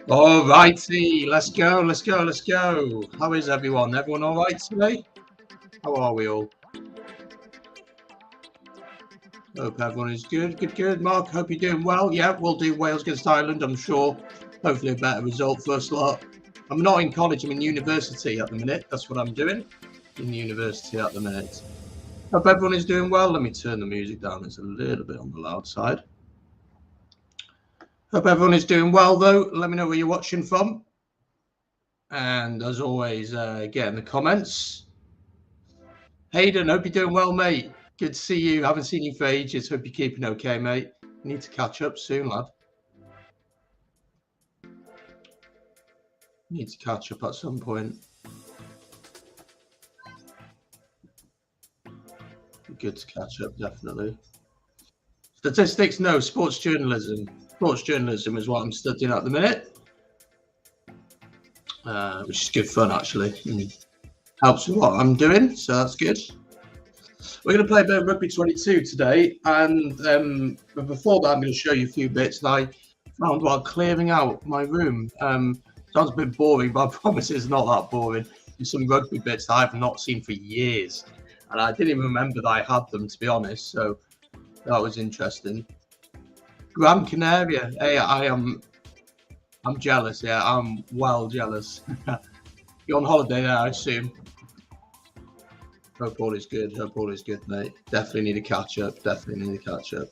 All righty, let's go, let's go, let's go. How is everyone? Everyone all right today? How are we all? Hope everyone is good, good. Mark, hope you're doing well. Yeah, we'll do Wales against Ireland, I'm sure. Hopefully a better result first lot. I'm not in college, I'm in university at the minute. That's what I'm doing, in university at the minute. Hope everyone is doing well. Let me turn the music down. It's a little bit on the loud side. Hope everyone is doing well, though. Let me know where you're watching from. And as always, get in the comments. Hayden, hope you're doing well, mate. Good to see you. Haven't seen you for ages. Hope you're keeping okay, mate. Need to catch up soon, lad. Need to catch up at some point. Good to catch up, definitely. Statistics, no. Sports journalism. Sports journalism is what I'm studying at the minute, which is good fun, actually. Helps with what I'm doing, so that's good. We're going to play a bit of Rugby 22 today, and but before that, I'm going to show you a few bits that I found while clearing out my room. Sounds a bit boring, but I promise it's not that boring. There's some rugby bits that I've not seen for years, and I didn't even remember that I had them, to be honest, so that was interesting. Gran Canaria, hey, I'm jealous, yeah, I'm well jealous. You're on holiday there, I assume. Hope all is good. Hope all is good, mate. Definitely need to catch up. Definitely need to catch up.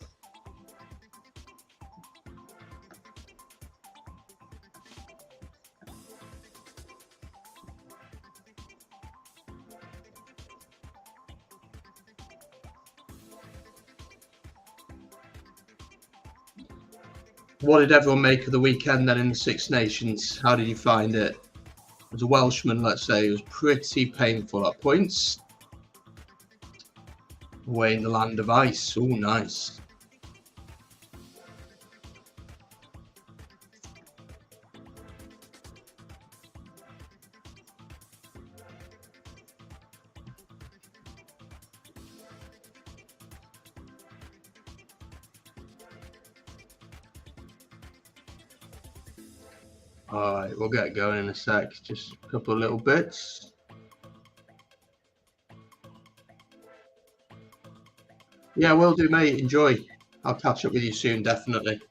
What did everyone make of the weekend then in the Six Nations? How did you find it? As a Welshman, let's say, it was pretty painful at points. Away in the land of ice. Oh, nice. All right, we'll get going in a sec. Just a couple of little bits. Yeah, will do, mate. Enjoy. I'll catch up with you soon, definitely.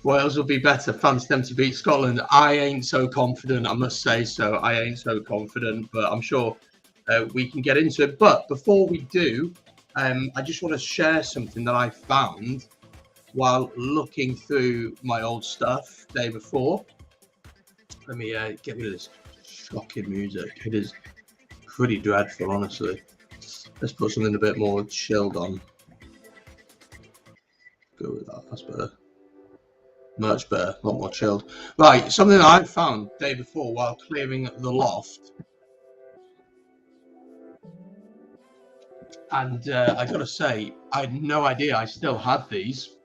Wales will be better. Fancy them to beat Scotland. I ain't so confident, I must say so. I ain't so confident, but I'm sure we can get into it. But before we do, I just want to share something that I found while looking through my old stuff the day before. Let me get rid of this shocking music. It is pretty dreadful, honestly. Let's put something a bit more chilled on. Go with that. That's better. Much better. A lot more chilled. Right. Something I found the day before while clearing the loft. And I got to say, I had no idea I still had these.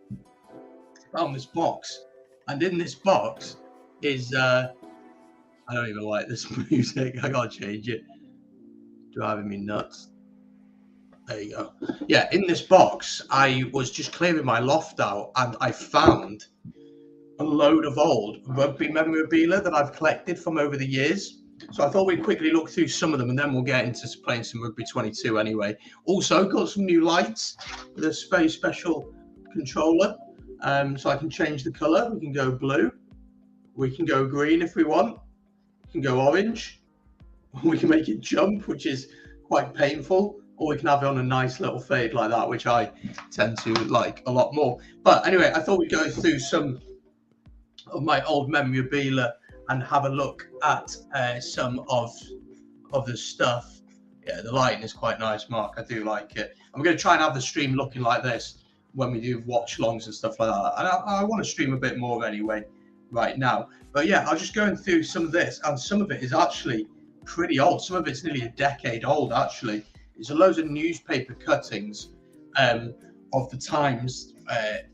Found this box. And in this box is... I don't even like this music. I got to change it. Driving me nuts. There you go. Yeah, in this box, I was just clearing my loft out and I found a load of old rugby memorabilia that I've collected from over the years. So I thought we'd quickly look through some of them and then we'll get into playing some Rugby 22 anyway. Also, got some new lights with a very special controller. So I can change the colour. We can go blue. We can go green if we want. We can go orange. We can make it jump, which is quite painful. Or we can have it on a nice little fade like that, which I tend to like a lot more. But anyway, I thought we'd go through some of my old memorabilia and have a look at some of the stuff. Yeah, the lighting is quite nice, Mark. I do like it. I'm going to try and have the stream looking like this when we do watch longs and stuff like that. And I want to stream a bit more anyway right now. But yeah, I was just going through some of this, and some of it is actually pretty old. Some of it's nearly a decade old, actually. It's loads of newspaper cuttings of the times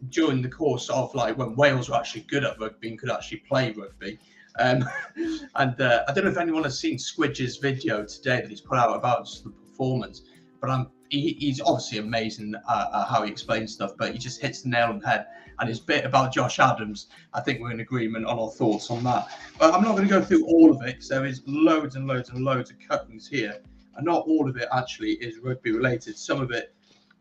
during the course of like when Wales were actually good at rugby and could actually play rugby. And I don't know if anyone has seen Squidge's video today that he's put out about just the performance, but he's obviously amazing at how he explains stuff, but he just hits the nail on the head. And his bit about Josh Adams, I think we're in agreement on our thoughts on that. But I'm not going to go through all of it because there is loads and loads and loads of cuttings here. And not all of it actually is rugby related. Some of it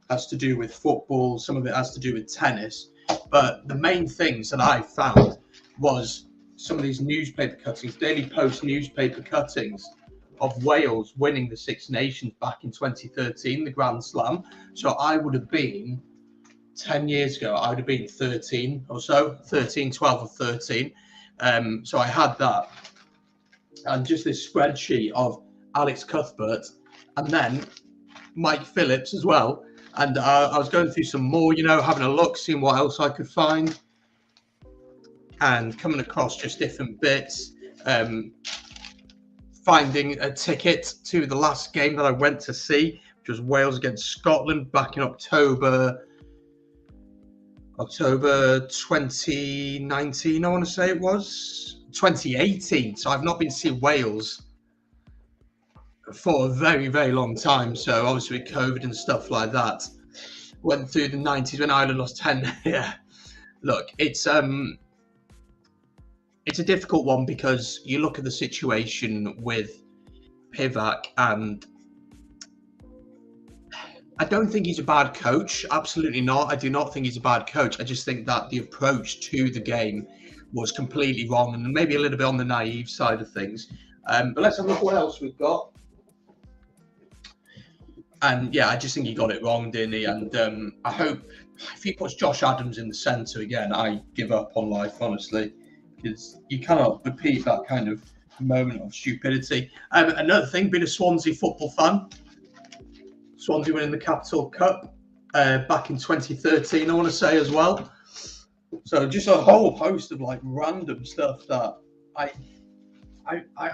has to do with football. Some of it has to do with tennis. But the main things that I found was some of these newspaper cuttings, Daily Post newspaper cuttings of Wales winning the Six Nations back in 2013, the Grand Slam. So I would have been 10 years ago, I would have been 13 or so, 13, 12 or 13. So I had that. And just this spreadsheet of Alex Cuthbert and then Mike Phillips as well. And I was going through some more, having a look, seeing what else I could find. And coming across just different bits. Found finding a ticket to the last game that I went to see, which was Wales against Scotland back in October 2019, I want to say it was. 2018. So I've not been to see Wales for a very, very long time. So obviously with COVID and stuff like that. Went through the 90s when Ireland lost 10. Yeah. Look, it's a difficult one because you look at the situation with Pivac, and I don't think he's a bad coach. Absolutely not. I do not think he's a bad coach. I just think that the approach to the game was completely wrong and maybe a little bit on the naive side of things. But let's have a look what else we've got. And yeah, I just think he got it wrong, didn't he? And I hope if he puts Josh Adams in the centre again, I give up on life, honestly, because you cannot repeat that kind of moment of stupidity. Another thing, being a Swansea football fan, Swansea winning the Capital Cup back in 2013, I want to say as well. So just a whole host of like random stuff that I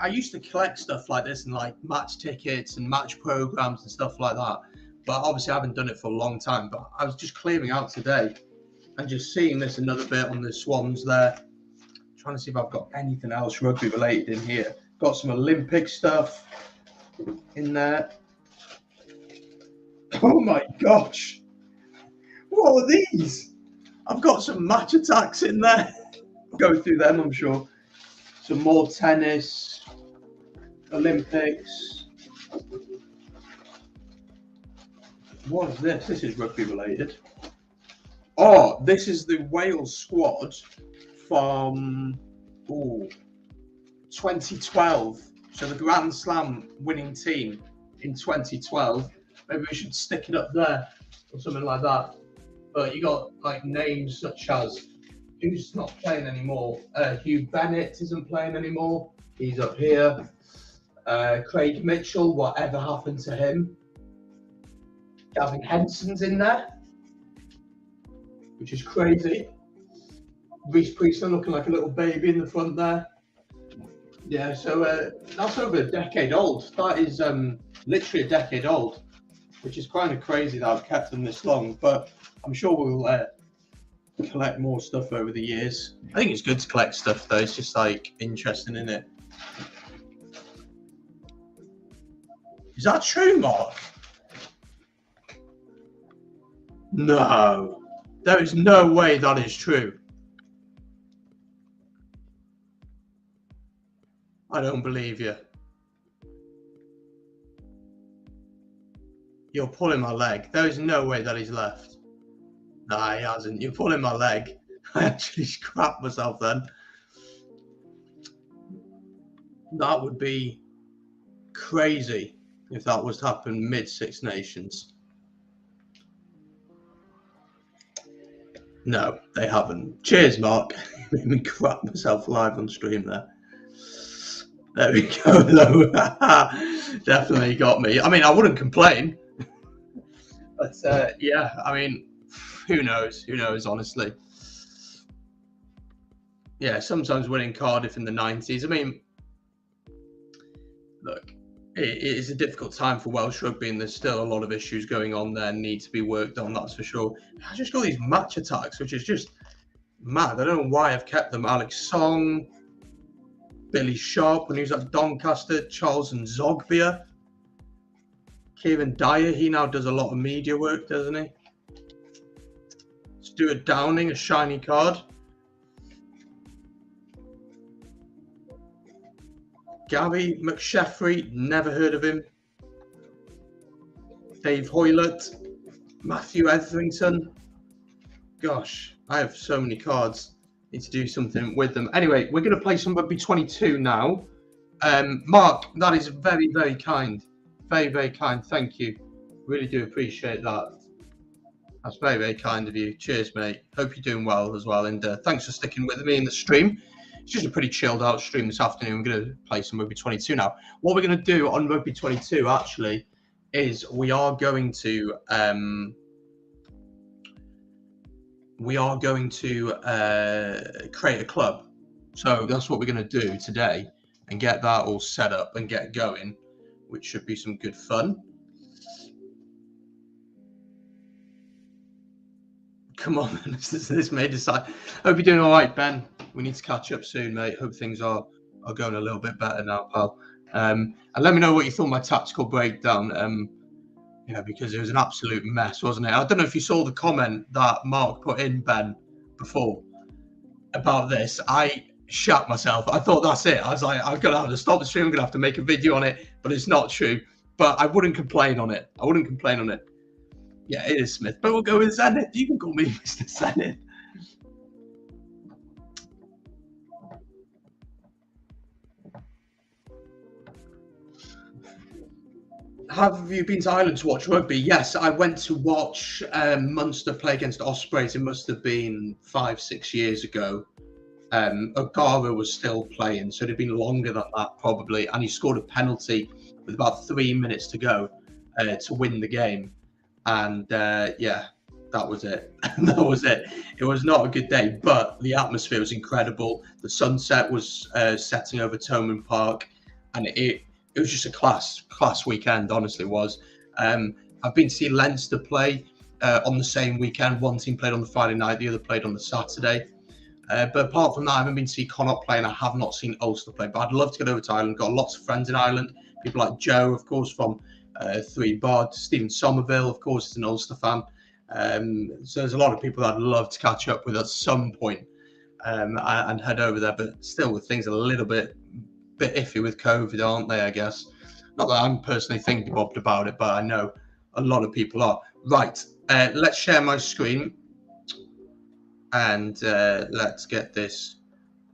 used to collect stuff like this and like match tickets and match programs and stuff like that. But obviously I haven't done it for a long time. But I was just clearing out today and just seeing this another bit on the Swans there. Trying to see if I've got anything else rugby related in here. Got some Olympic stuff in there. Oh my gosh. What are these? I've got some match attacks in there. I'll go through them, I'm sure. Some more tennis, Olympics. What is this? This is rugby related. Oh, this is the Wales squad from 2012. So the Grand Slam winning team in 2012. Maybe we should stick it up there or something like that. But you got like names such as, who's not playing anymore? Hugh Bennett isn't playing anymore. He's up here. Craig Mitchell, whatever happened to him? Gavin Henson's in there, which is crazy. Reece Priestland looking like a little baby in the front there. Yeah, so that's over a decade old. That is literally a decade old, which is kind of crazy that I've kept them this long. But I'm sure we'll collect more stuff over the years. I think it's good to collect stuff though. It's just like interesting, isn't it? Is that true, Mark? No, there is no way that is true. I don't believe you. You're pulling my leg. There is no way that he's left. Nah, he hasn't. You're pulling my leg. I actually scrapped myself then. That would be crazy if that was to happen mid-Six Nations. No, they haven't. Cheers, Mark. Made me crap myself live on stream there. There we go, though. Definitely got me. I mean, I wouldn't complain. But, yeah, I mean, who knows? Who knows, honestly. Yeah, sometimes winning Cardiff in the 90s. I mean, look, it is a difficult time for Welsh rugby, and there's still a lot of issues going on there, need to be worked on, that's for sure. I just got these match attacks, which is just mad. I don't know why I've kept them. Alex Song, Billy Sharp when he was at Doncaster, Charles and Zogbia, Kieran Dyer, he now does a lot of media work, doesn't he? Stuart Downing, a shiny card. Gary McSheffrey, never heard of him. Dave Hoylett, Matthew Etherington. Gosh, I have so many cards. Need to do something with them. Anyway, we're going to play some Rugby 22 now. Mark, that is very, very kind. Very, very kind. Thank you. Really do appreciate that. That's very, very kind of you. Cheers, mate. Hope you're doing well as well. And thanks for sticking with me in the stream. It's just a pretty chilled out stream this afternoon. We're going to play some Rugby 22 now. What we're going to do on Rugby 22, actually, is we are going to create a club. So that's what we're going to do today. and get that all set up and get going, which should be some good fun. Come on, man. This may decide. Hope you're doing all right, Ben. We need to catch up soon, mate. Hope things are going a little bit better now, pal. And let me know what you thought of my tactical breakdown. Yeah, because it was an absolute mess, wasn't it? I don't know if you saw the comment that Mark put in, Ben, before about this. I shat myself. I thought that's it. I was like, I'm gonna have to stop the stream. I'm gonna have to make a video on it, but it's not true. But I wouldn't complain on it. I wouldn't complain on it. Yeah, it is Smith, but we'll go with Zenith. You can call me Mr. Zenith. Have you been to Ireland to watch rugby? Yes, I went to watch Munster play against Ospreys. It must have been 5-6 years ago. O'Gara was still playing, so it had been longer than that probably, and he scored a penalty with about 3 minutes to go to win the game. And yeah, that was it. That was it. It was not a good day, but the atmosphere was incredible. The sunset was setting over Thomond Park, and it was just a class weekend. Honestly, it was. I've been to see Leinster play on the same weekend. One team played on the Friday night, the other played on the Saturday. But apart from that, I haven't been to see Connacht play, and I have not seen Ulster play. But I'd love to get over to Ireland. Got lots of friends in Ireland. People like Joe, of course, from 3 Bod. Stephen Somerville, of course, is an Ulster fan. So there's a lot of people that I'd love to catch up with at some point and head over there. But still, with things a little bit iffy with COVID, aren't they? I guess. Not that I'm personally thinking about it, but I know a lot of people are. Right. Let's share my screen. And let's get this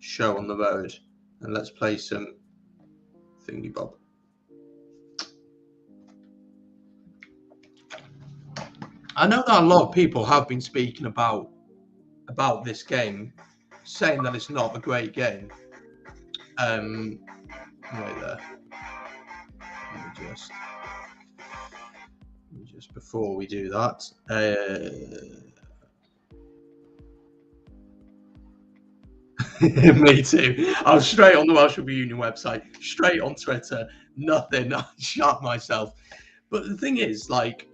show on the road, and let's play some thingy bob. I know that a lot of people have been speaking about this game, saying that it's not a great game. Right there. Let me just before we do that. Me too. I was straight on the Welsh Rugby Union website, straight on Twitter, nothing. I shot myself. But the thing is, like,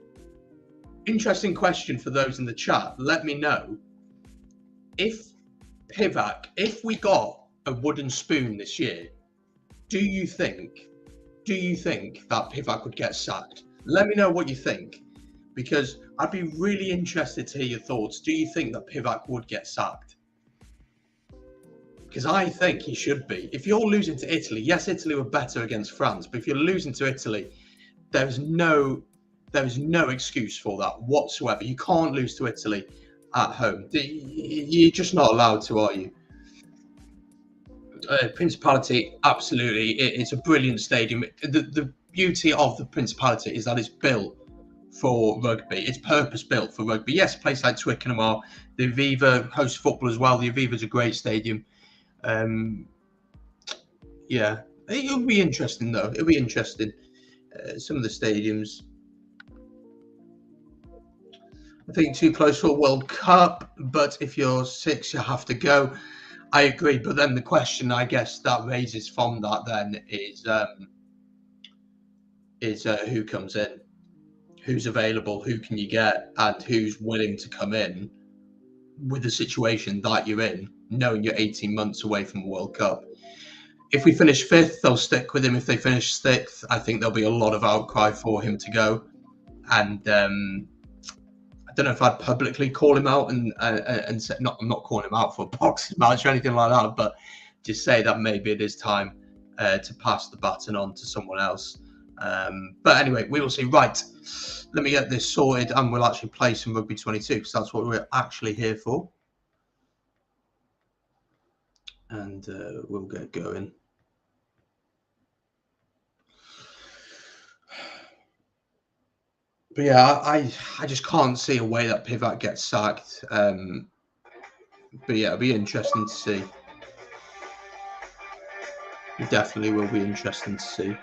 interesting question for those in the chat. Let me know if we got a wooden spoon this year, do you think that Pivac would get sacked? Let me know what you think, because I'd be really interested to hear your thoughts. Do you think that Pivac would get sacked? Because I think he should be. If you're losing to Italy, yes, Italy were better against France, but if you're losing to Italy, there is no excuse for that whatsoever. You can't lose to Italy at home. You're just not allowed to, are you? Principality, absolutely. It's a brilliant stadium. The beauty of the Principality is that it's built for rugby. It's purpose built for rugby. Yes, a place like Twickenham are. The Aviva hosts football as well. The Aviva's a great stadium. Yeah, it'll be interesting though. It'll be interesting. Some of the stadiums. I think too close for a World Cup, but if you're 6, you have to go. I agree, but then the question I guess that raises from that then is who comes in, who's available, who can you get, and who's willing to come in with the situation that you're in, knowing you're 18 months away from a World Cup. If we finish 5th, they'll stick with him. If they finish 6th, I think there'll be a lot of outcry for him to go. And I don't know if I'd publicly call him out and say, I'm not calling him out for a boxing match or anything like that, but just say that maybe it is time to pass the baton on to someone else. But anyway, we will see. Right, let me get this sorted and we'll actually play some Rugby 22 because that's what we're actually here for. And we'll get going. But yeah, I just can't see a way that Pivac gets sacked. But yeah, it'll be interesting to see. It definitely will be interesting to see.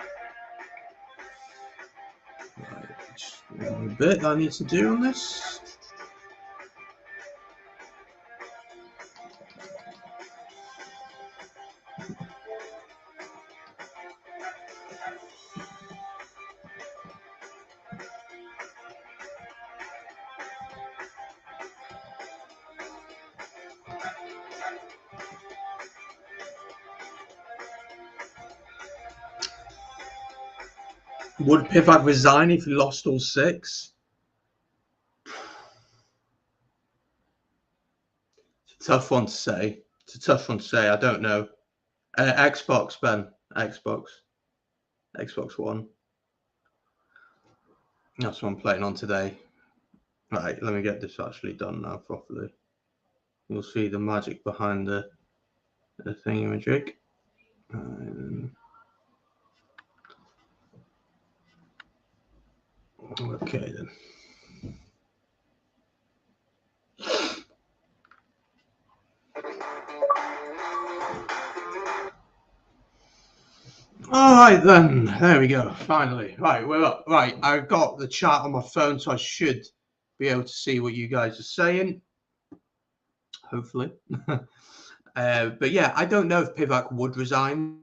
Right, just a bit I need to do on this. Would Pivac resign if he lost all 6? It's a tough one to say. It's a tough one to say. I don't know. Xbox, Ben. Xbox. Xbox One. That's what I'm playing on today. Right, let me get this actually done now properly. You'll see the magic behind the thingamajig. Okay then. All right then, there we go. Finally, right, we're up. Right, I've got the chat on my phone, so I should be able to see what you guys are saying. Hopefully, but yeah, I don't know if Pivac would resign.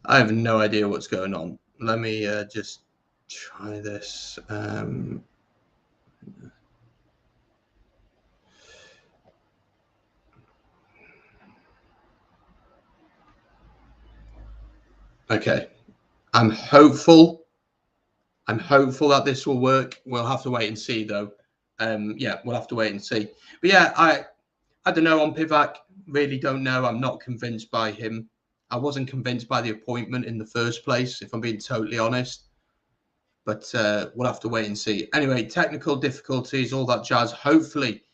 I have no idea what's going on. Let me just try this. Okay, I'm hopeful. I'm hopeful that this will work. We'll have to wait and see, though. Yeah, we'll have to wait and see. But yeah, I don't know on Pivac. Really don't know. I'm not convinced by him. I wasn't convinced by the appointment in the first place, if I'm being totally honest. But we'll have to wait and see. Anyway, technical difficulties, all that jazz. Hopefully,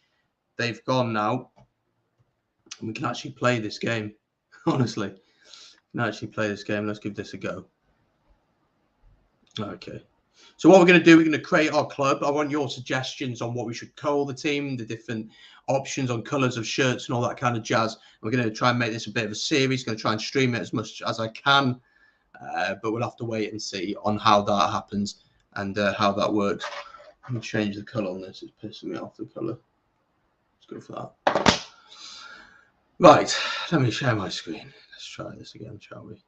they've gone now, and we can actually play this game. Honestly, we can actually play this game. Let's give this a go. Okay. So what we're going to do, we're going to create our club. I want your suggestions on what we should call the team, the different options on colours of shirts and all that kind of jazz. We're going to try and make this a bit of a series. Going to try and stream it as much as I can, but we'll have to wait and see on how that happens and how that works. Let me change the colour on this. It's pissing me off, the colour. Let's go for that. Right, let me share my screen. Let's try this again, shall we?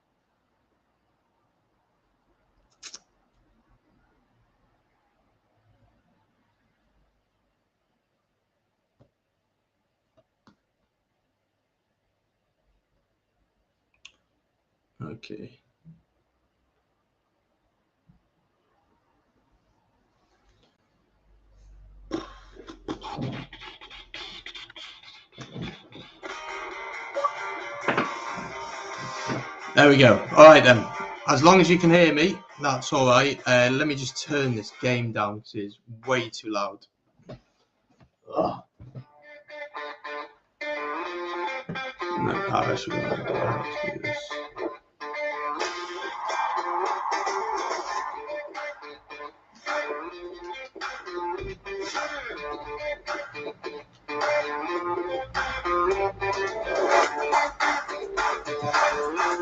Okay. There we go. All right then. As long as you can hear me, that's all right. Let me just turn this game down because it's way too loud. Ugh. No, let's do this.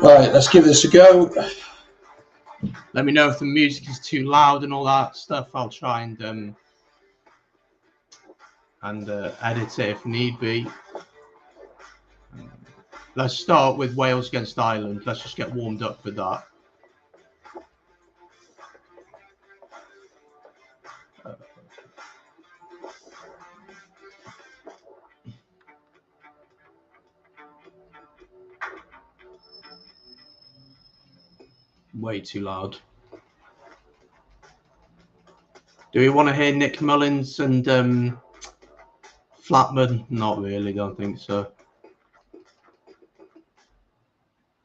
Right, let's give this a go. Let me know if the music is too loud and all that stuff. I'll try and edit it if need be. Let's start with Wales against Ireland. Let's just get warmed up with that. Way too loud. Do we want to hear Nick Mullins and Flatman? Not really, don't think so.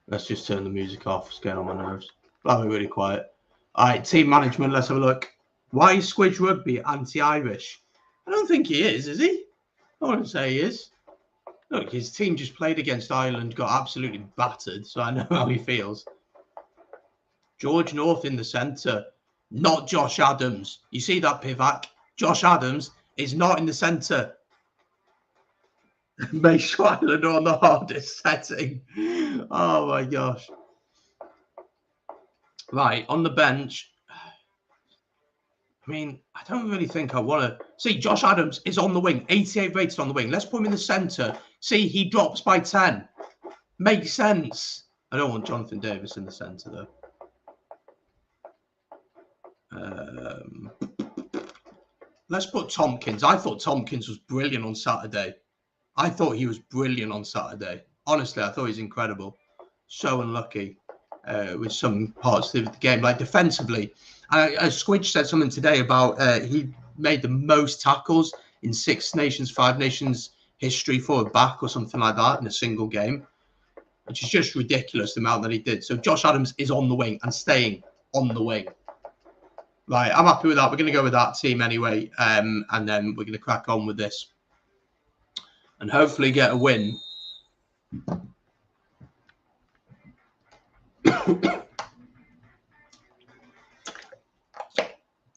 Let's just turn the music off. It's getting on my nerves. That'll be really quiet. All right, team management. Let's have a look. Why is Squidge Rugby anti-Irish? I don't think he is he? I wouldn't say he is. Look, his team just played against Ireland, got absolutely battered, so I know how he feels. George North in the centre, not Josh Adams. You see that, Pivac? Josh Adams is not in the centre. Make Ireland on the hardest setting. Oh my gosh. Right, on the bench. I mean, I don't really think I want to see. Josh Adams is on the wing, 88 rated on the wing. Let's put him in the centre. See, he drops by 10. Makes sense. I don't want Jonathan Davis in the centre though. Let's put Tompkins. I thought Tompkins was brilliant on Saturday. Honestly, I thought he was incredible. So unlucky with some parts of the game, like defensively. Squidge said something today about he made the most tackles in Six Nations, Five Nations history for a back or something like that in a single game, which is just ridiculous, the amount that he did. So Josh Adams is on the wing and staying on the wing. Right, I'm happy with that. We're going to go with that team anyway, and then we're going to crack on with this and hopefully get a win.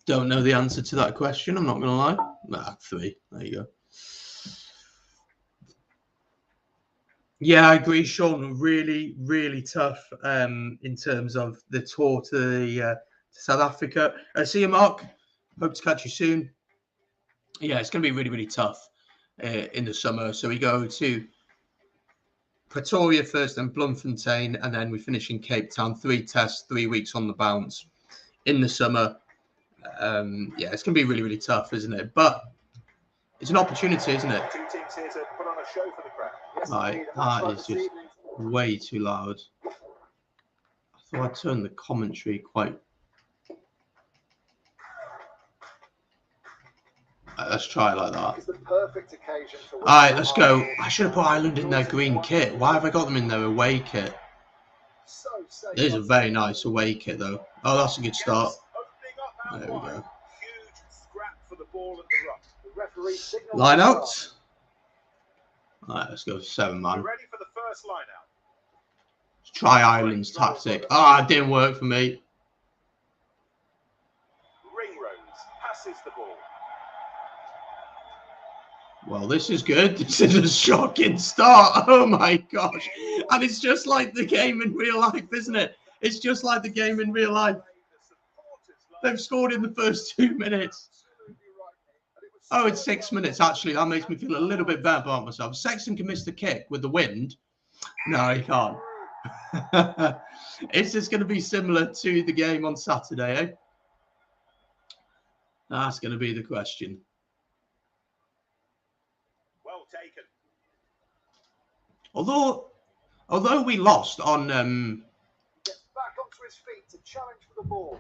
Don't know the answer to that question. I'm not going to lie. Nah, 3. There you go. Yeah, I agree, Sean. Really, really tough in terms of the tour to South Africa. See you, Mark. Hope to catch you soon. Yeah, it's going to be really, really tough in the summer. So we go to Pretoria first, then Bloemfontein, and then we finish in Cape Town. 3 tests, 3 weeks on the bounce in the summer. Yeah, it's going to be really, really tough, isn't it? But it's an opportunity, isn't it? 2 teams here to put on a show for the crowd. Yes, right, that is just way too loud. I thought I'd turn the commentary quite. Let's try it like that. It's the perfect occasion for all right, let's go. I should have put Ireland in their green kit. Why have I got them in their away kit? It is a very nice away kit, though. Oh, that's a good start. There we go. Line out. All right, let's go 7 man. Ready for the first line out. Let's try Ireland's tactic. Ah, it didn't work for me. Ringrose passes the ball. Well, this is good. This is a shocking start. Oh my gosh. And it's just like the game in real life, isn't it? It's just like the game in real life. They've scored in the first 2 minutes. Oh, it's 6 minutes, actually. That makes me feel a little bit better about myself. Sexton can miss the kick with the wind. No, he can't. Is this going to be similar to the game on Saturday, eh? That's going to be the question. Well taken. Although we lost on to his feet to challenge for the ball.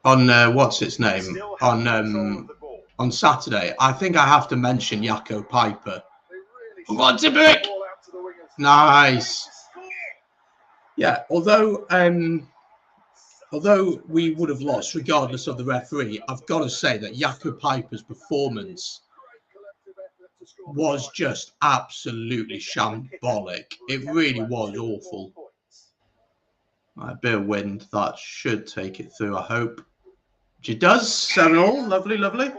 On what's its name? Still have control of the ball. On Saturday, I think I have to mention Jaco Piper. They really Come on, should Timberlake! get the ball out to the wingers. Nice. To score. Yeah, although we would have lost regardless of the referee, I've got to say that Jaco Piper's performance was just absolutely shambolic. It really was awful. A bit of wind, that should take it through, I hope. She does. 7-all. Lovely, lovely.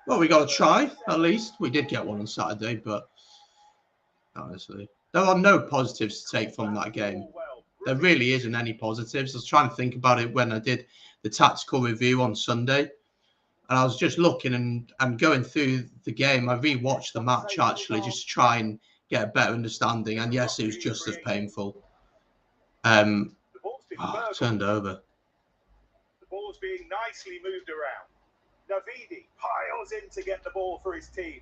Well, we got a try, at least. We did get one on Saturday, but honestly, there are no positives to take from that game. There really isn't any positives. I was trying to think about it when I did the tactical review on Sunday. And I was just looking and going through the game. I rewatched the match, actually, just to try and get a better understanding. And yes, it was just as painful. Turned over. The ball's being nicely moved around. Navidi piles in to get the ball for his team.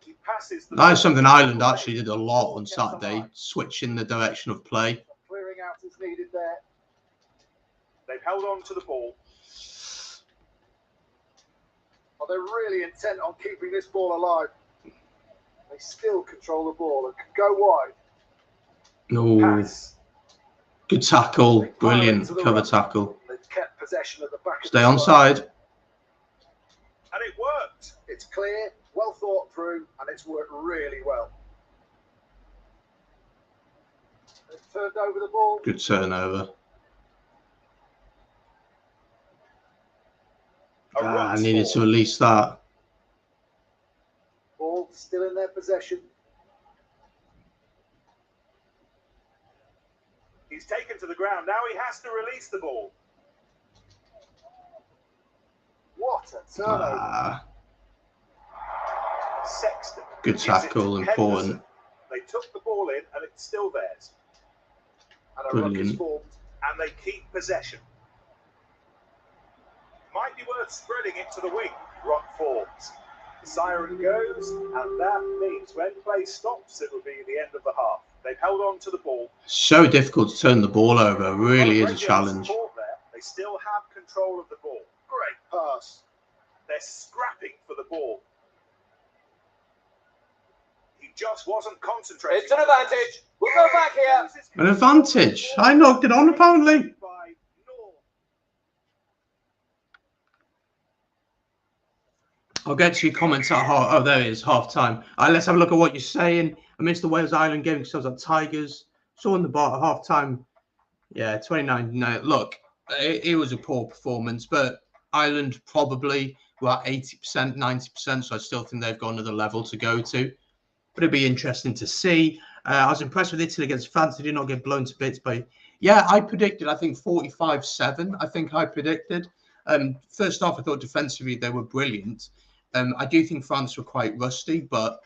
He passes the That is something Ireland actually did a lot on Saturday, switching the direction of play. Clearing out is needed there. They've held on to the ball. Oh, they're really intent on keeping this ball alive. They still control the ball and can go wide. No. Pass. Good tackle. Brilliant cover tackle. They've kept possession at the back. Stay onside. And it worked. It's clear, well thought through, and it's worked really well. They've turned over the ball. Good turnover. I needed to release that. Ball still in their possession. He's taken to the ground. Now he has to release the ball. What a turnover. Sexton. Good tackle, important. They took the ball in and it's still theirs. And a ruck is formed and they keep possession. Might be worth spreading it to the wing. Ruck forms. The siren goes, and that means when play stops, it will be the end of the half. They've held on to the ball. So difficult to turn the ball over. It really is a challenge. They still have control of the ball. Great pass. They're scrapping for the ball. He just wasn't concentrating. It's an advantage. We'll go back here. An advantage. I knocked it on, apparently. I'll get to your comments at half. Oh, there it is, half time. Let's have a look at what you're saying. I missed the Wales Ireland game because I was at Tigers. Saw in the bar at half time. Yeah, 29. No, look, it was a poor performance, but Ireland probably were at 80%, 90%. So I still think they've got another level to go to. But it'd be interesting to see. I was impressed with Italy against France. They did not get blown to bits by. Yeah, I predicted, I think 45-7. I think I predicted. First off, I thought defensively they were brilliant. I do think France were quite rusty, but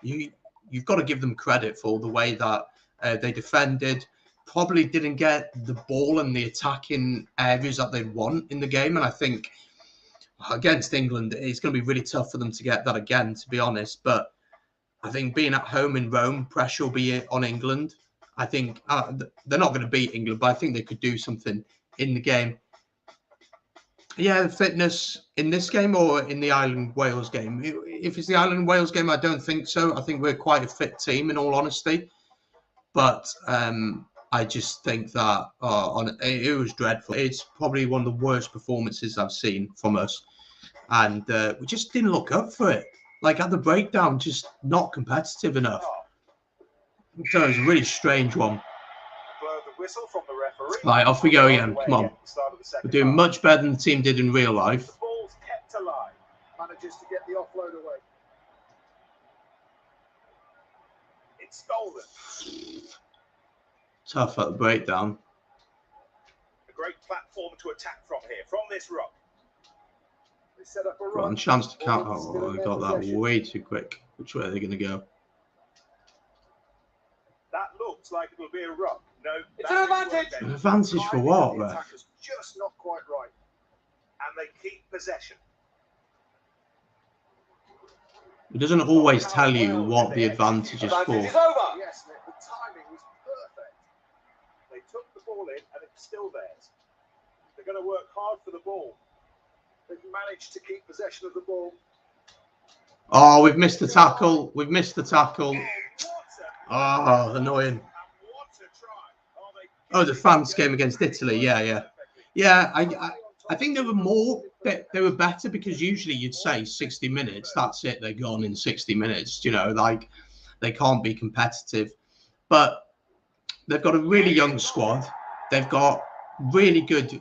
you've got to give them credit for the way that they defended. Probably didn't get the ball and the attacking areas that they want in the game. And I think against England, it's going to be really tough for them to get that again, to be honest. But I think being at home in Rome, pressure will be on England. I think they're not going to beat England, but I think they could do something in the game. Yeah, fitness in this game or in the Ireland-Wales game? If it's the Ireland-Wales game, I don't think so. I think we're quite a fit team, in all honesty. But I just think that it was dreadful. It's probably one of the worst performances I've seen from us. And we just didn't look up for it. Like at the breakdown, just not competitive enough. So it was a really strange one. Whistle from the referee. Right, off we go again. Come on. We're doing much better than the team did in real life. The ball's kept alive. Manages to get the offload away. It's stolen. Tough at the breakdown. A great platform to attack from here, from this rock. They set up a Got run. a chance to count. Oh, I got that way too quick. Which way are they going to go? That looks like it will be a rock. No, it's an advantage. An advantage for what, the attacker's just not quite right. And they keep possession. It doesn't always tell you what the advantage is for. Advantage is over. Yes, Nick, the timing was perfect. ball in, and it's still theirs. They're going to work hard for the ball. They've managed to keep possession of the ball. Oh, we've missed the tackle. We've missed the tackle. Oh, annoying. Oh, the France game against Italy. Yeah. I think they were better because usually you'd say 60 minutes. That's it. They're gone in 60 minutes. You know, like they can't be competitive. But they've got a really young squad. They've got really good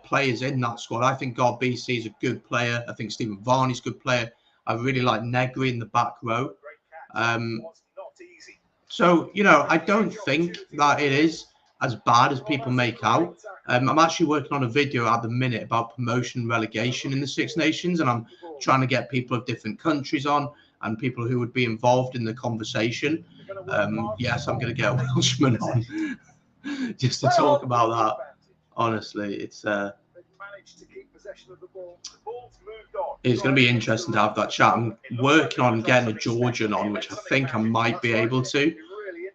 players in that squad. I think God BC is a good player. I think Stephen Varney's a good player. I really like Negri in the back row. So, you know, I don't think that it is as bad as people make out. I'm actually working on a video at the minute about promotion and relegation in the Six Nations, and I'm trying to get people of different countries on and people who would be involved in the conversation. Yes, I'm going to get a Welshman on just to talk about that. Honestly, it's going to be interesting to have that chat. I'm working on getting a Georgian on, which I think I might be able to,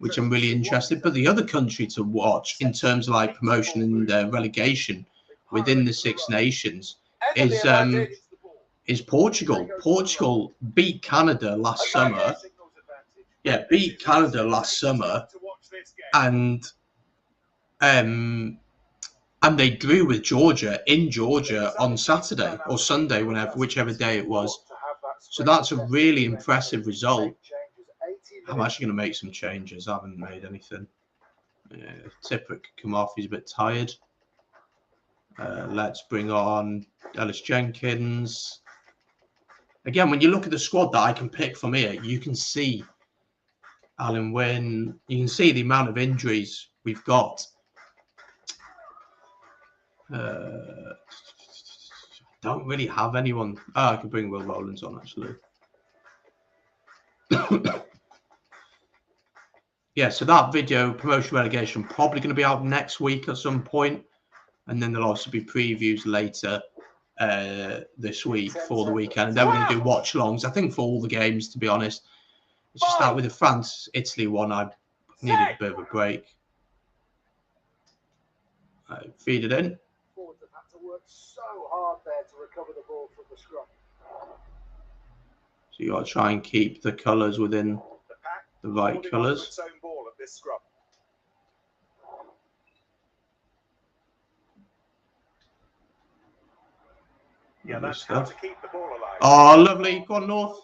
which I'm really interested. But the other country to watch in terms of like promotion and relegation within the Six Nations is Portugal. Portugal beat Canada last summer. Yeah, beat Canada last summer, and they drew with Georgia in Georgia on Saturday or Sunday, whichever day it was. So that's a really impressive result. I'm actually going to make some changes. I haven't made anything. Tipper could come off. He's a bit tired. Let's bring on Ellis Jenkins. Again, when you look at the squad that I can pick from here, you can see Alan Wynne. You can see the amount of injuries we've got. Don't really have anyone. I could bring Will Rowlands on actually. Yeah, so that video, promotion relegation, probably going to be out next week at some point, and then there'll also be previews later this week for the weekend. And then we're going to do watch-alongs, I think, for all the games, to be honest. Let's just start with the France-Italy one. I needed a bit of a break. Feed it in. Forwards have had to work so hard there to recover the ball from the scrum. So you got to try and keep the colours within the right colours. Yeah, that's how to keep the ball alive. Oh, lovely. Go on, North.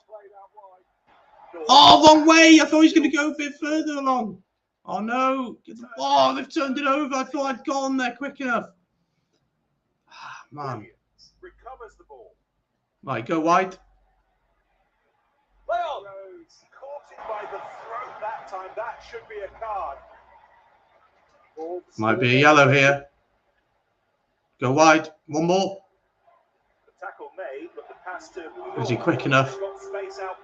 Oh, wrong way. I thought he was going to go a bit further along. Oh, no. Oh, they've turned it over. I thought I'd got on there quick enough. Man. Recovers the ball. Right, go wide. Well, caught it by the throat that time. That should be a card. Might be a yellow here. Go wide. One more. The tackle made, but the pass to... Is he quick enough?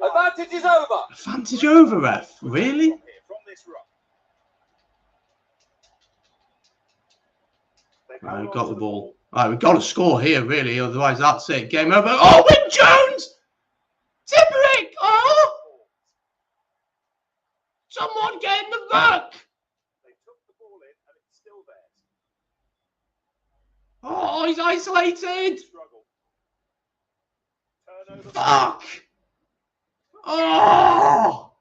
Advantage is over. Advantage over, ref. Really? From this rock. Right, we've got the ball. Right, we've got to score here, really. Otherwise, that's it. Game over. Oh, Wyn Jones! Tipperick! Oh! Someone get in the ruck! They took the ball in, and it's still theirs. Oh, he's isolated! Turnover. Fuck! Oh!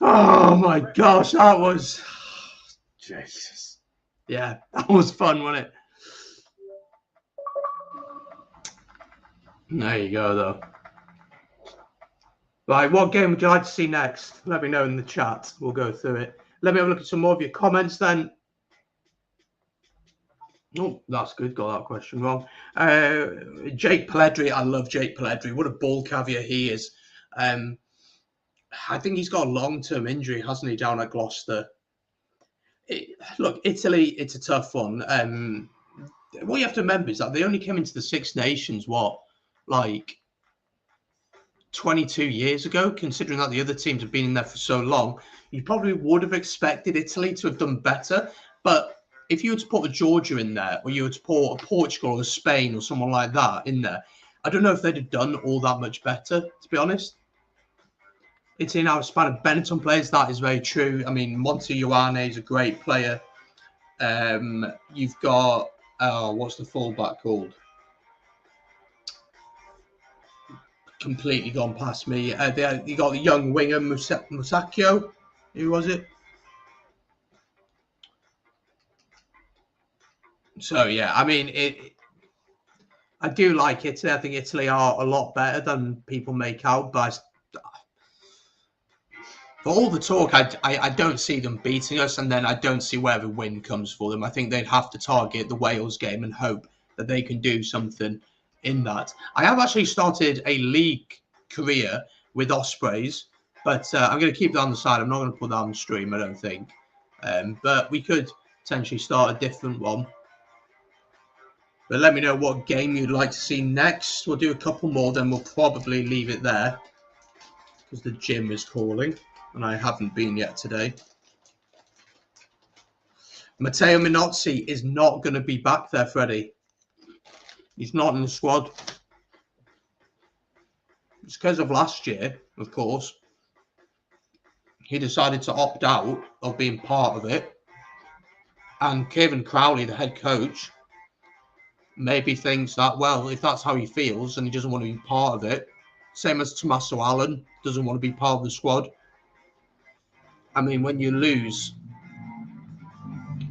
Oh my gosh, that was... Jesus. Yeah, that was fun, wasn't it? There you go, though. Right, what game would you like to see next? Let me know in the chat. We'll go through it. Let me have a look at some more of your comments then. Oh, that's good. Got that question wrong. Jake Pelledri. I love Jake Pelledri. What a ball caviar he is. I think he's got a long-term injury, hasn't he, down at Gloucester? Look, Italy, it's a tough one. What you have to remember is that they only came into the Six Nations, like 22 years ago, considering that the other teams have been in there for so long. You probably would have expected Italy to have done better. But if you were to put a Georgia in there, or you were to put a Portugal or a Spain or someone like that in there, I don't know if they'd have done all that much better, to be honest. it's in our span of Benetton players. That is very true. I mean, Monty Ioane is a great player. You've got, what's the fullback called? Completely gone past me. You got the young winger, Musacchio. Who was it? So, yeah, I mean, I do like Italy. I think Italy are a lot better than people make out. But for all the talk, I don't see them beating us, and then I don't see where the win comes for them. I think they'd have to target the Wales game and hope that they can do something in that. I have actually started a league career with Ospreys, but I'm going to keep that on the side. I'm not going to put that on stream, I don't think. But we could potentially start a different one. But let me know what game you'd like to see next. We'll do a couple more, then we'll probably leave it there because the gym is calling and I haven't been yet today. Matteo Minozzi is not going to be back there, Freddie. He's not in the squad. It's because of last year, of course. He decided to opt out of being part of it. And Kevin Crowley, the head coach, maybe thinks that, well, if that's how he feels and he doesn't want to be part of it, same as Tommaso Allen doesn't want to be part of the squad. I mean, when you lose,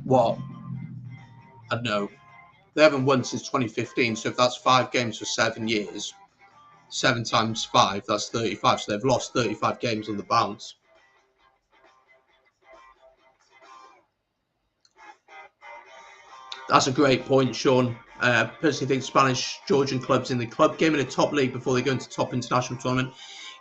what? I don't know. They haven't won since 2015, so if that's 5 games for 7 years, 7 times 5, that's 35. So they've lost 35 games on the bounce. That's a great point, Sean. I personally think Spanish Georgian clubs in the club game in a top league before they go into top international tournament.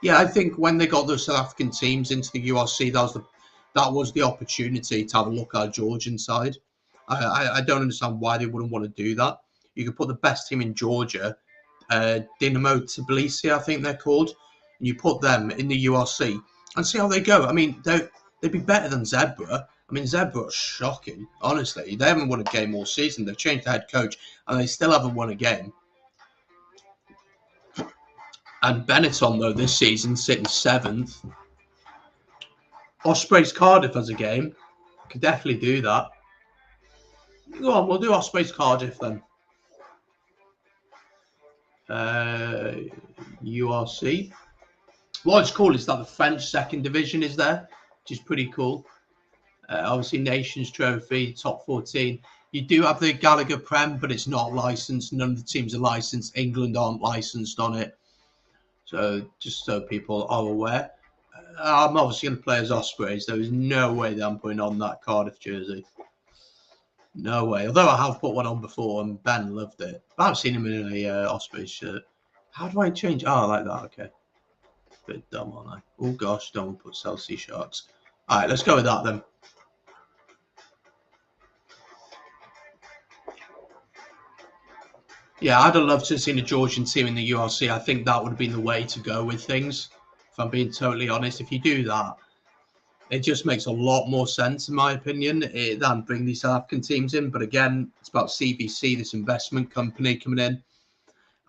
Yeah, I think when they got those South African teams into the URC, that was the opportunity to have a look at our Georgian side. I don't understand why they wouldn't want to do that. You could put the best team in Georgia, Dinamo Tbilisi, I think they're called, and you put them in the URC and see how they go. I mean, they'd be better than Zebra. I mean, Zebra are shocking, honestly. They haven't won a game all season. They've changed the head coach, and they still haven't won a game. And Benetton, though, this season, sitting 7th. Ospreys Cardiff as a game. Could definitely do that. Go on, we'll do Ospreys Cardiff then. URC. What's cool is that the French second division is there, which is pretty cool. Obviously, Nations Trophy, top 14. You do have the Gallagher Prem, but it's not licensed. None of the teams are licensed. England aren't licensed on it. So, just so people are aware. I'm obviously going to play as Ospreys. There is no way that I'm putting on that Cardiff jersey. No way. Although I have put one on before and Ben loved it. I've seen him in a Ospreys shirt. How do I change? Oh, I like that. Okay. Bit dumb, aren't I? Oh, gosh. Don't want to put Chelsea Sharks. All right, let's go with that then. Yeah, I'd have loved to have seen a Georgian team in the URC. I think that would have been the way to go with things. If I'm being totally honest, if you do that, it just makes a lot more sense, in my opinion, than bring these South African teams in. But again, it's about CBC, this investment company coming in.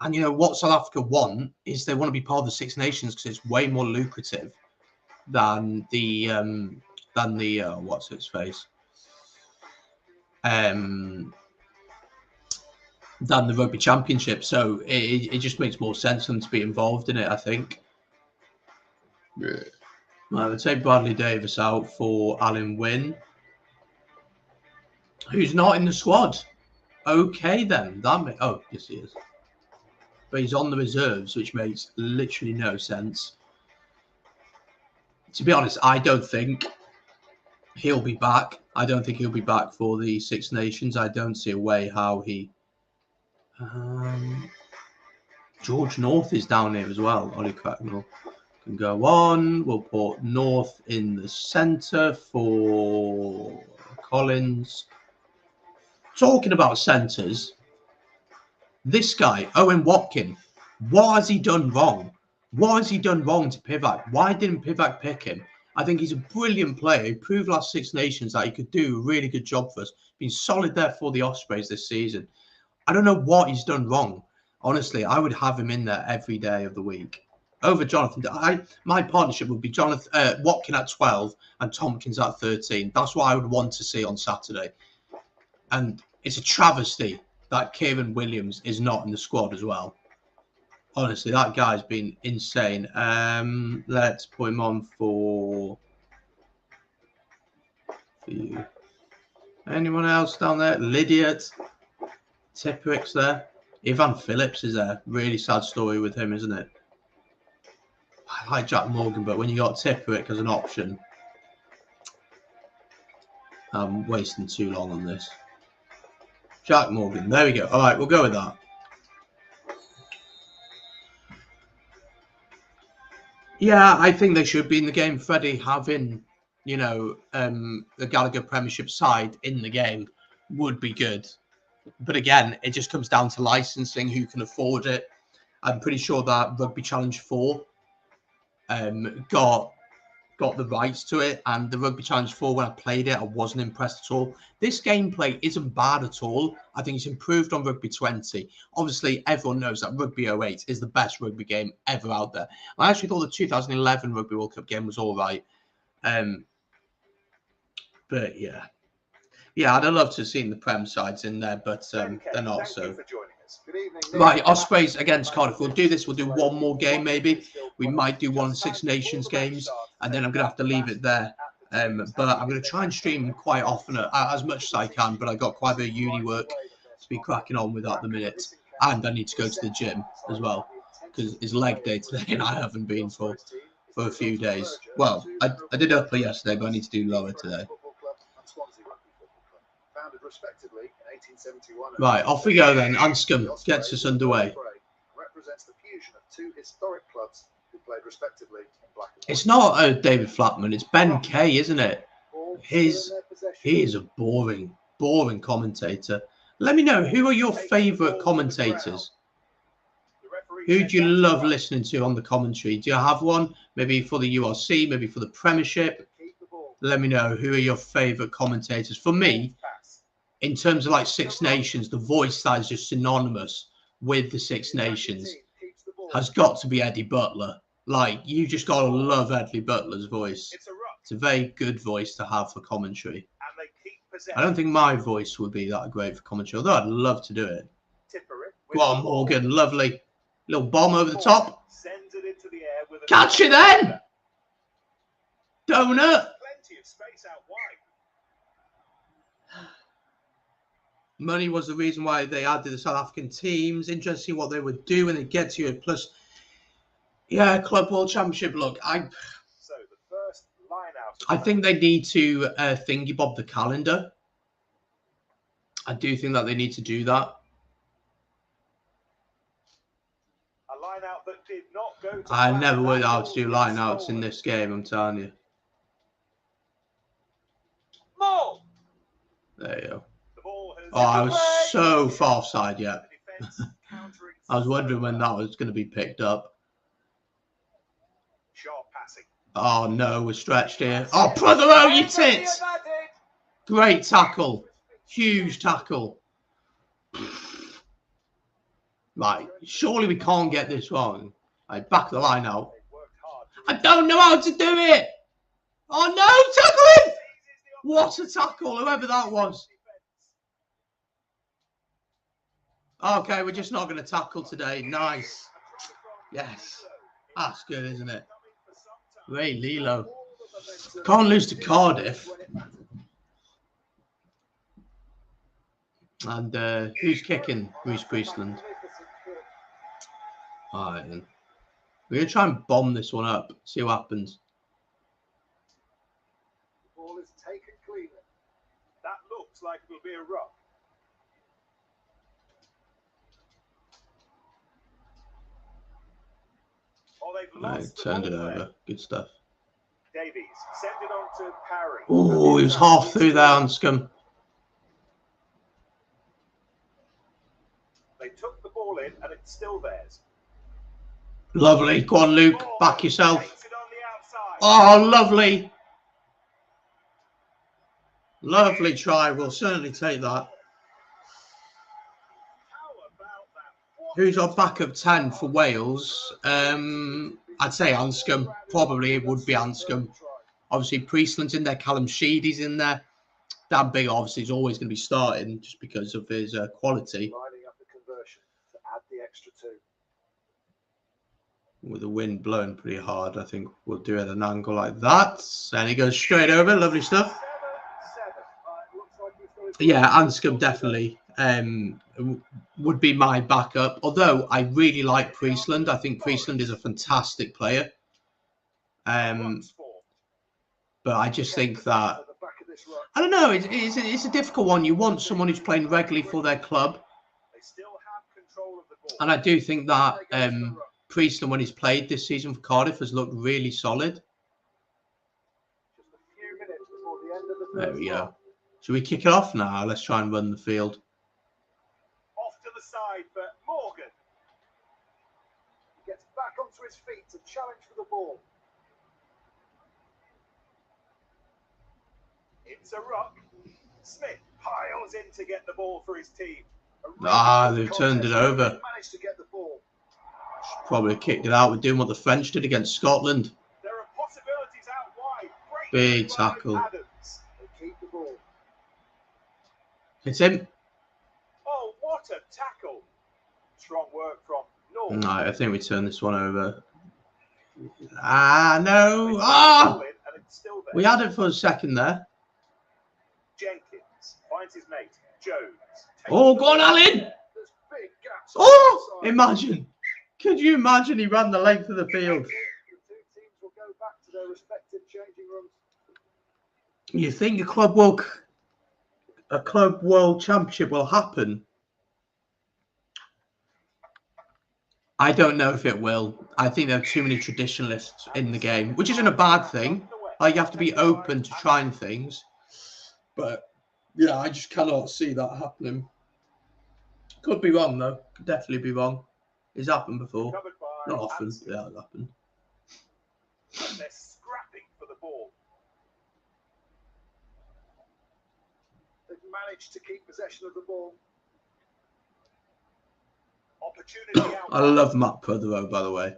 And, you know, what South Africa want is they want to be part of the Six Nations because it's way more lucrative than the what's its face? Than the Rugby Championship. So it just makes more sense for them to be involved in it, I think. Yeah. Right, let's take Bradley Davis out for Alan Wynne, who's not in the squad. Okay, then. Oh, yes, he is. But he's on the reserves, which makes literally no sense. To be honest, I don't think he'll be back. I don't think he'll be back for the Six Nations. I don't see a way how he... George North is down here as well. Ollie Cracknell can go on. We'll put North in the centre for Collins. Talking about centres, this guy, Owen Watkin, what has he done wrong? What has he done wrong to Pivac? Why didn't Pivac pick him? I think he's a brilliant player. He proved last Six Nations that he could do a really good job for us. Been solid there for the Ospreys this season. I don't know what he's done wrong. Honestly, I would have him in there every day of the week. over Jonathan. My partnership would be Jonathan Watkin at 12 and Tompkins at 13. That's what I would want to see on Saturday. And it's a travesty that Kieran Williams is not in the squad as well. Honestly, that guy's been insane. Let's put him on for you. Anyone else down there? Lydiot, Tipperic's there. Ivan Phillips is there. Really sad story with him, isn't it? I like Jack Morgan, but when you got Tipperick as an option, I'm wasting too long on this. Jack Morgan, there we go. All right, we'll go with that. Yeah, I think they should be in the game. Freddie having, you know, the Gallagher Premiership side in the game would be good. But again, it just comes down to licensing, who can afford it. I'm pretty sure that Rugby Challenge 4 got the rights to it, and the Rugby Challenge 4, when I played it, I wasn't impressed at all. This gameplay isn't bad at all. I think it's improved on Rugby 20. Obviously, everyone knows that Rugby 08 is the best rugby game ever out there. I actually thought the 2011 Rugby World Cup game was all right. But yeah. Yeah, I'd have loved to have seen the Prem sides in there, but they're not. So, right, Ospreys against Cardiff. We'll do this. We'll do one more game, maybe. We might do one Six Nations games, and then I'm going to have to leave it there. But I'm going to try and stream quite often, as much as I can, but I got quite a bit of uni work to be cracking on with at the minute. And I need to go to the gym as well, because it's leg day today, and I haven't been for a few days. Well, I did upper yesterday, but I need to do lower today. Respectively in 1871. Right, off we go then. Anscombe gets us underway. Represents the fusion of two historic clubs who played respectively in black and white. It's not David Flatman, it's Ben Kay, isn't it? He is a boring commentator. Let me know, who are your favourite commentators? Who do you love listening to on the commentary? Do you have one? Maybe for the URC, maybe for the Premiership? Let me know, who are your favourite commentators? For me, in terms of like Six Nations, the voice that is just synonymous with the Six Nations has got to be Eddie Butler. Like, you just got to love Eddie Butler's voice. It's a very good voice to have for commentary. I don't think my voice would be that great for commentary, although I'd love to do it. Go on, Morgan. Lovely. Little bomb over the top. Catch it then! Donut. Plenty of space out wide. Money was the reason why they added the South African teams. Interesting what they would do when they get to it. Plus, yeah, Club World Championship. Look, I think they need to thingy bob the calendar. I do think that they need to do that. A line out that did not go to I never would have to do line outs in this game, I'm telling you. More. There you go. Oh, I was so far offside yet. I was wondering when that was going to be picked up. Oh, no, we're stretched here. Oh, brother, oh, you tits! Great tackle. Huge tackle. Right, surely we can't get this wrong. Right, back the line out. I don't know how to do it! Oh, no, tackle him! What a tackle, whoever that was. Okay, we're just not going to tackle today. Nice. Yes. That's good, isn't it? Ray Lilo. Can't lose to Cardiff. And who's kicking? Bruce Priestland. All right, then. We're going to try and bomb this one up. See what happens. The ball is taken cleanly. That looks like it will be a ruck. Right, turned it over. Good stuff. Davies sent it on to Parry. Oh, he was half through there, Anscombe. They took the ball in, and it's still theirs. Lovely. Go on, Luke. Back yourself. Oh, lovely. Lovely try. We'll certainly take that. Who's our backup 10 for Wales? I'd say Anscombe. Probably it would be Anscombe. Obviously, Priestland's in there. Callum Sheedy's in there. Dan Big obviously is always going to be starting just because of his quality. Lining up the conversion to add the extra 2. With the wind blowing pretty hard, I think we'll do it at an angle like that. And he goes straight over. Lovely stuff. 7-7. Yeah, Anscombe definitely would be my backup. Although I really like Priestland. I think Priestland is a fantastic player. But I just think that, I don't know, it's a difficult one. You want someone who's playing regularly for their club. And I do think that Priestland, when he's played this season for Cardiff, has looked really solid. There we go. Should we kick it off now? Let's try and run the field. Off to the side for Morgan. He gets back onto his feet to challenge for the ball. It's a ruck. Smith piles in to get the ball for his team. They've turned it over. Managed to get the ball. Probably kicked it out. We're doing what the French did against Scotland. There are possibilities out wide. Big tackle. Adams. They keep the ball. It's him. Oh, what a tackle. Strong work from North. No, I think we turn this one over. No. We had it for a second there. Jenkins finds his mate, Jones. Oh, go on, Alan. Oh, imagine. Could you imagine he ran the length of the field? The two teams will go back to their respective changing rooms. You think a club world championship will happen? I don't know if it will. I think there are too many traditionalists in the game, which isn't a bad thing. Like, you have to be open to trying things. But, yeah, I just cannot see that happening. Could be wrong, though. Could definitely be wrong. It's happened before. Not often. Yeah, it happened. They're scrapping for the ball. They've managed to keep possession of the ball. Opportunity out. I love Matt Prothero, by the way.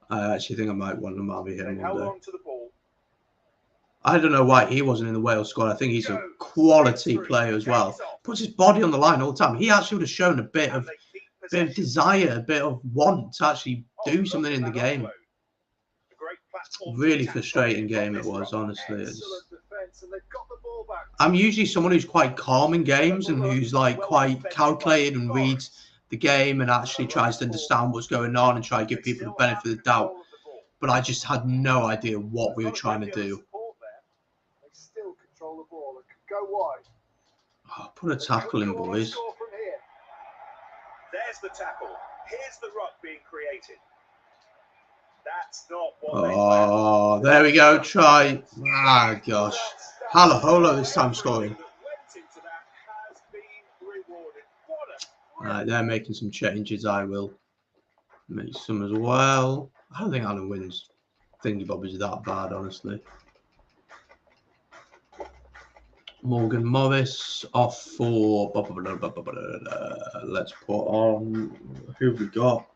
I actually think I might want to marry him one day. On to the ball. I don't know why he wasn't in the Wales squad. I think he's a quality player as well. Puts his body on the line all the time. He actually would have shown a bit of desire, a bit of want to actually do something in the game. Really frustrating game it was, honestly. I'm usually someone who's quite calm in games and who's like quite calculated and reads the game and actually tries to understand what's going on and try to give people the benefit of the doubt. But I just had no idea what we were trying to do. They still control the ball and can go wide. Oh, put a tackle in, boys. There's the tackle. Here's the ruck being created. That's not what there we go. Try. Ah, gosh. Holo this time scoring. Right, they're making some changes. I will make some as well. I don't think Alan wins. Thingy Bob is that bad, honestly. Morgan Morris off for. Let's put on. Who have we got?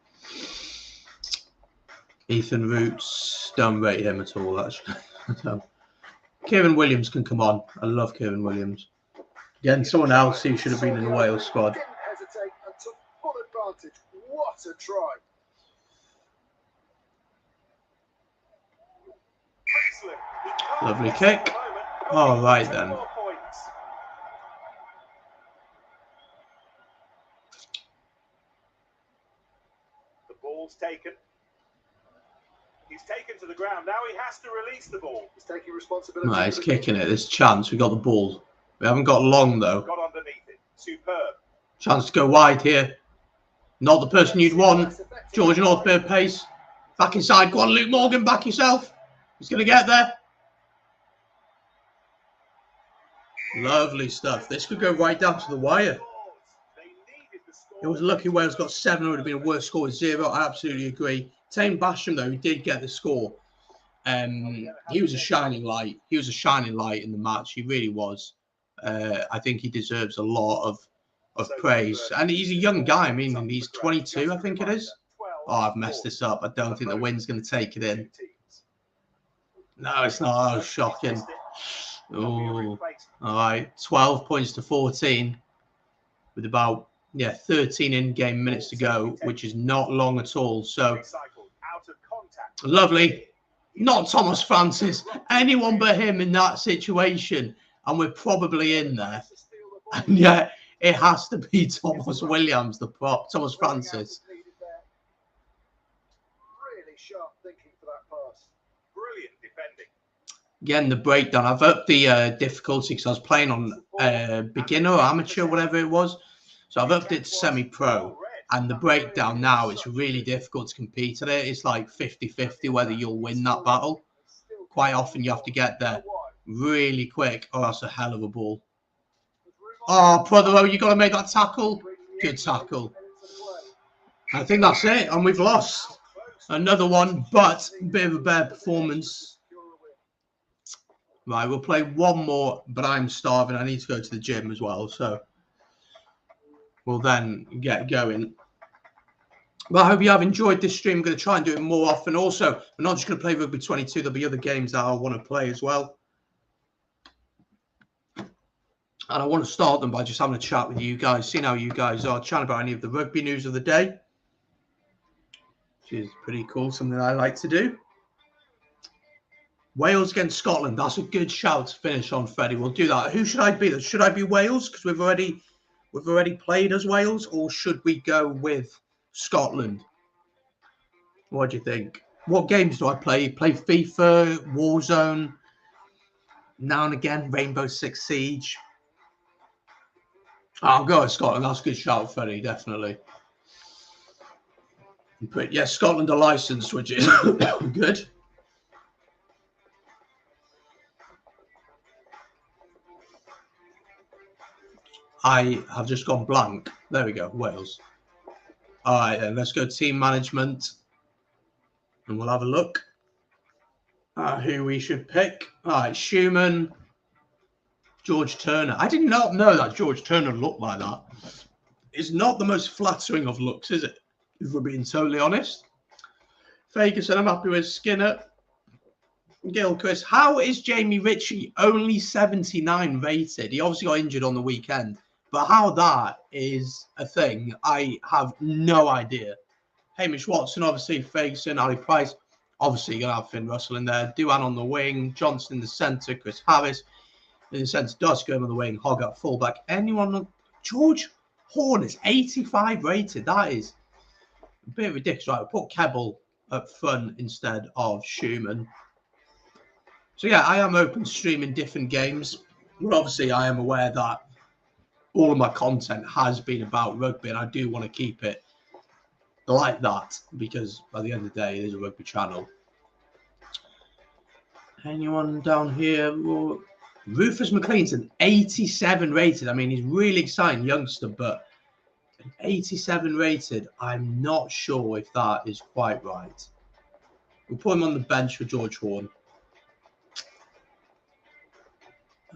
Ethan Roots. Don't rate him at all, actually. Kieran Williams can come on. I love Kieran Williams. Again, someone else who should have been in the Wales squad. Didn't hesitate and took full advantage. What a try. Lovely kick. All right then. The ball's taken. He's taken to the ground. Now he has to release the ball. He's taking responsibility. Right, he's kicking it. There's a chance. We got the ball. We haven't got long though. Got underneath it. Superb. Chance to go wide here. Not the person you'd want. George Northbird pace. Back inside. Go on, Luke Morgan. Back yourself. He's going to get there. Lovely stuff. This could go right down to the wire. It was lucky Wales got 7. It would have been a worse score with 0. I absolutely agree. Tame Basham, though, he did get the score. He was a shining light. He was a shining light in the match. He really was. I think he deserves a lot of of praise. And he's a young guy. I mean, he's 22, I think it is. Oh, I've messed this up. I don't think the wind's going to take it in. No, it's not. Oh, shocking. Oh, all right. 12 points to 14 with about, 13 in-game minutes to go, which is not long at all. So, lovely. Not Thomas Francis. Anyone but him in that situation. And we're probably in there. And yet, it has to be Thomas Williams, the prop. Thomas Francis. Really sharp thinking for that pass. Brilliant defending. Again, the breakdown. I've upped the difficulty because I was playing on beginner or amateur, whatever it was. So I've upped it to semi-pro. And the breakdown now, it's really difficult to compete at it. It's like 50-50 whether you'll win that battle. Quite often you have to get there really quick. Oh, that's a hell of a ball. Oh, Prothero, you got to make that tackle. Good tackle. I think that's it. And we've lost. Another one, but a bit of a bad performance. Right, we'll play one more, but I'm starving. I need to go to the gym as well. So we'll then get going. Well, I hope you have enjoyed this stream. I'm going to try and do it more often. Also, we're not just going to play Rugby 22. There'll be other games that I want to play as well. And I want to start them by just having a chat with you guys, seeing how you guys are, chatting about any of the rugby news of the day, which is pretty cool, something I like to do. Wales against Scotland. That's a good shout to finish on, Freddie. We'll do that. Who should I be? Should I be Wales because we've already played as Wales, or should we go with Scotland? What do you think? What games do I play? Play FIFA, Warzone, now and again, Rainbow Six Siege. I'll go with Scotland. That's a good shout, Freddie, definitely. But yes, Scotland are licensed, which is good. I have just gone blank. There we go, Wales. All right, then let's go team management. And we'll have a look at who we should pick. All right, Schumann, George Turner. I did not know that George Turner looked like that. It's not the most flattering of looks, is it? If we're being totally honest. Ferguson, I'm happy with. Skinner, Gilchrist. How is Jamie Ritchie only 79 rated? He obviously got injured on the weekend. But how that is a thing, I have no idea. Hamish Watson, obviously. Ferguson, Ali Price. Obviously, you're going to have Finn Russell in there. Duan on the wing. Johnson in the centre. Chris Harris in the centre. Dusker on the wing. Hogg at fullback. Anyone? George Horn is 85 rated. That is a bit ridiculous. Right, we'll put Kebble up front instead of Schumann. So, yeah, I am open to streaming different games. But obviously, I am aware that all of my content has been about rugby, and I do want to keep it like that because by the end of the day, it is a rugby channel. Anyone down here? Rufus McLean's an 87 rated. I mean, he's really exciting youngster, but an 87 rated, I'm not sure if that is quite right. We'll put him on the bench for George Horn.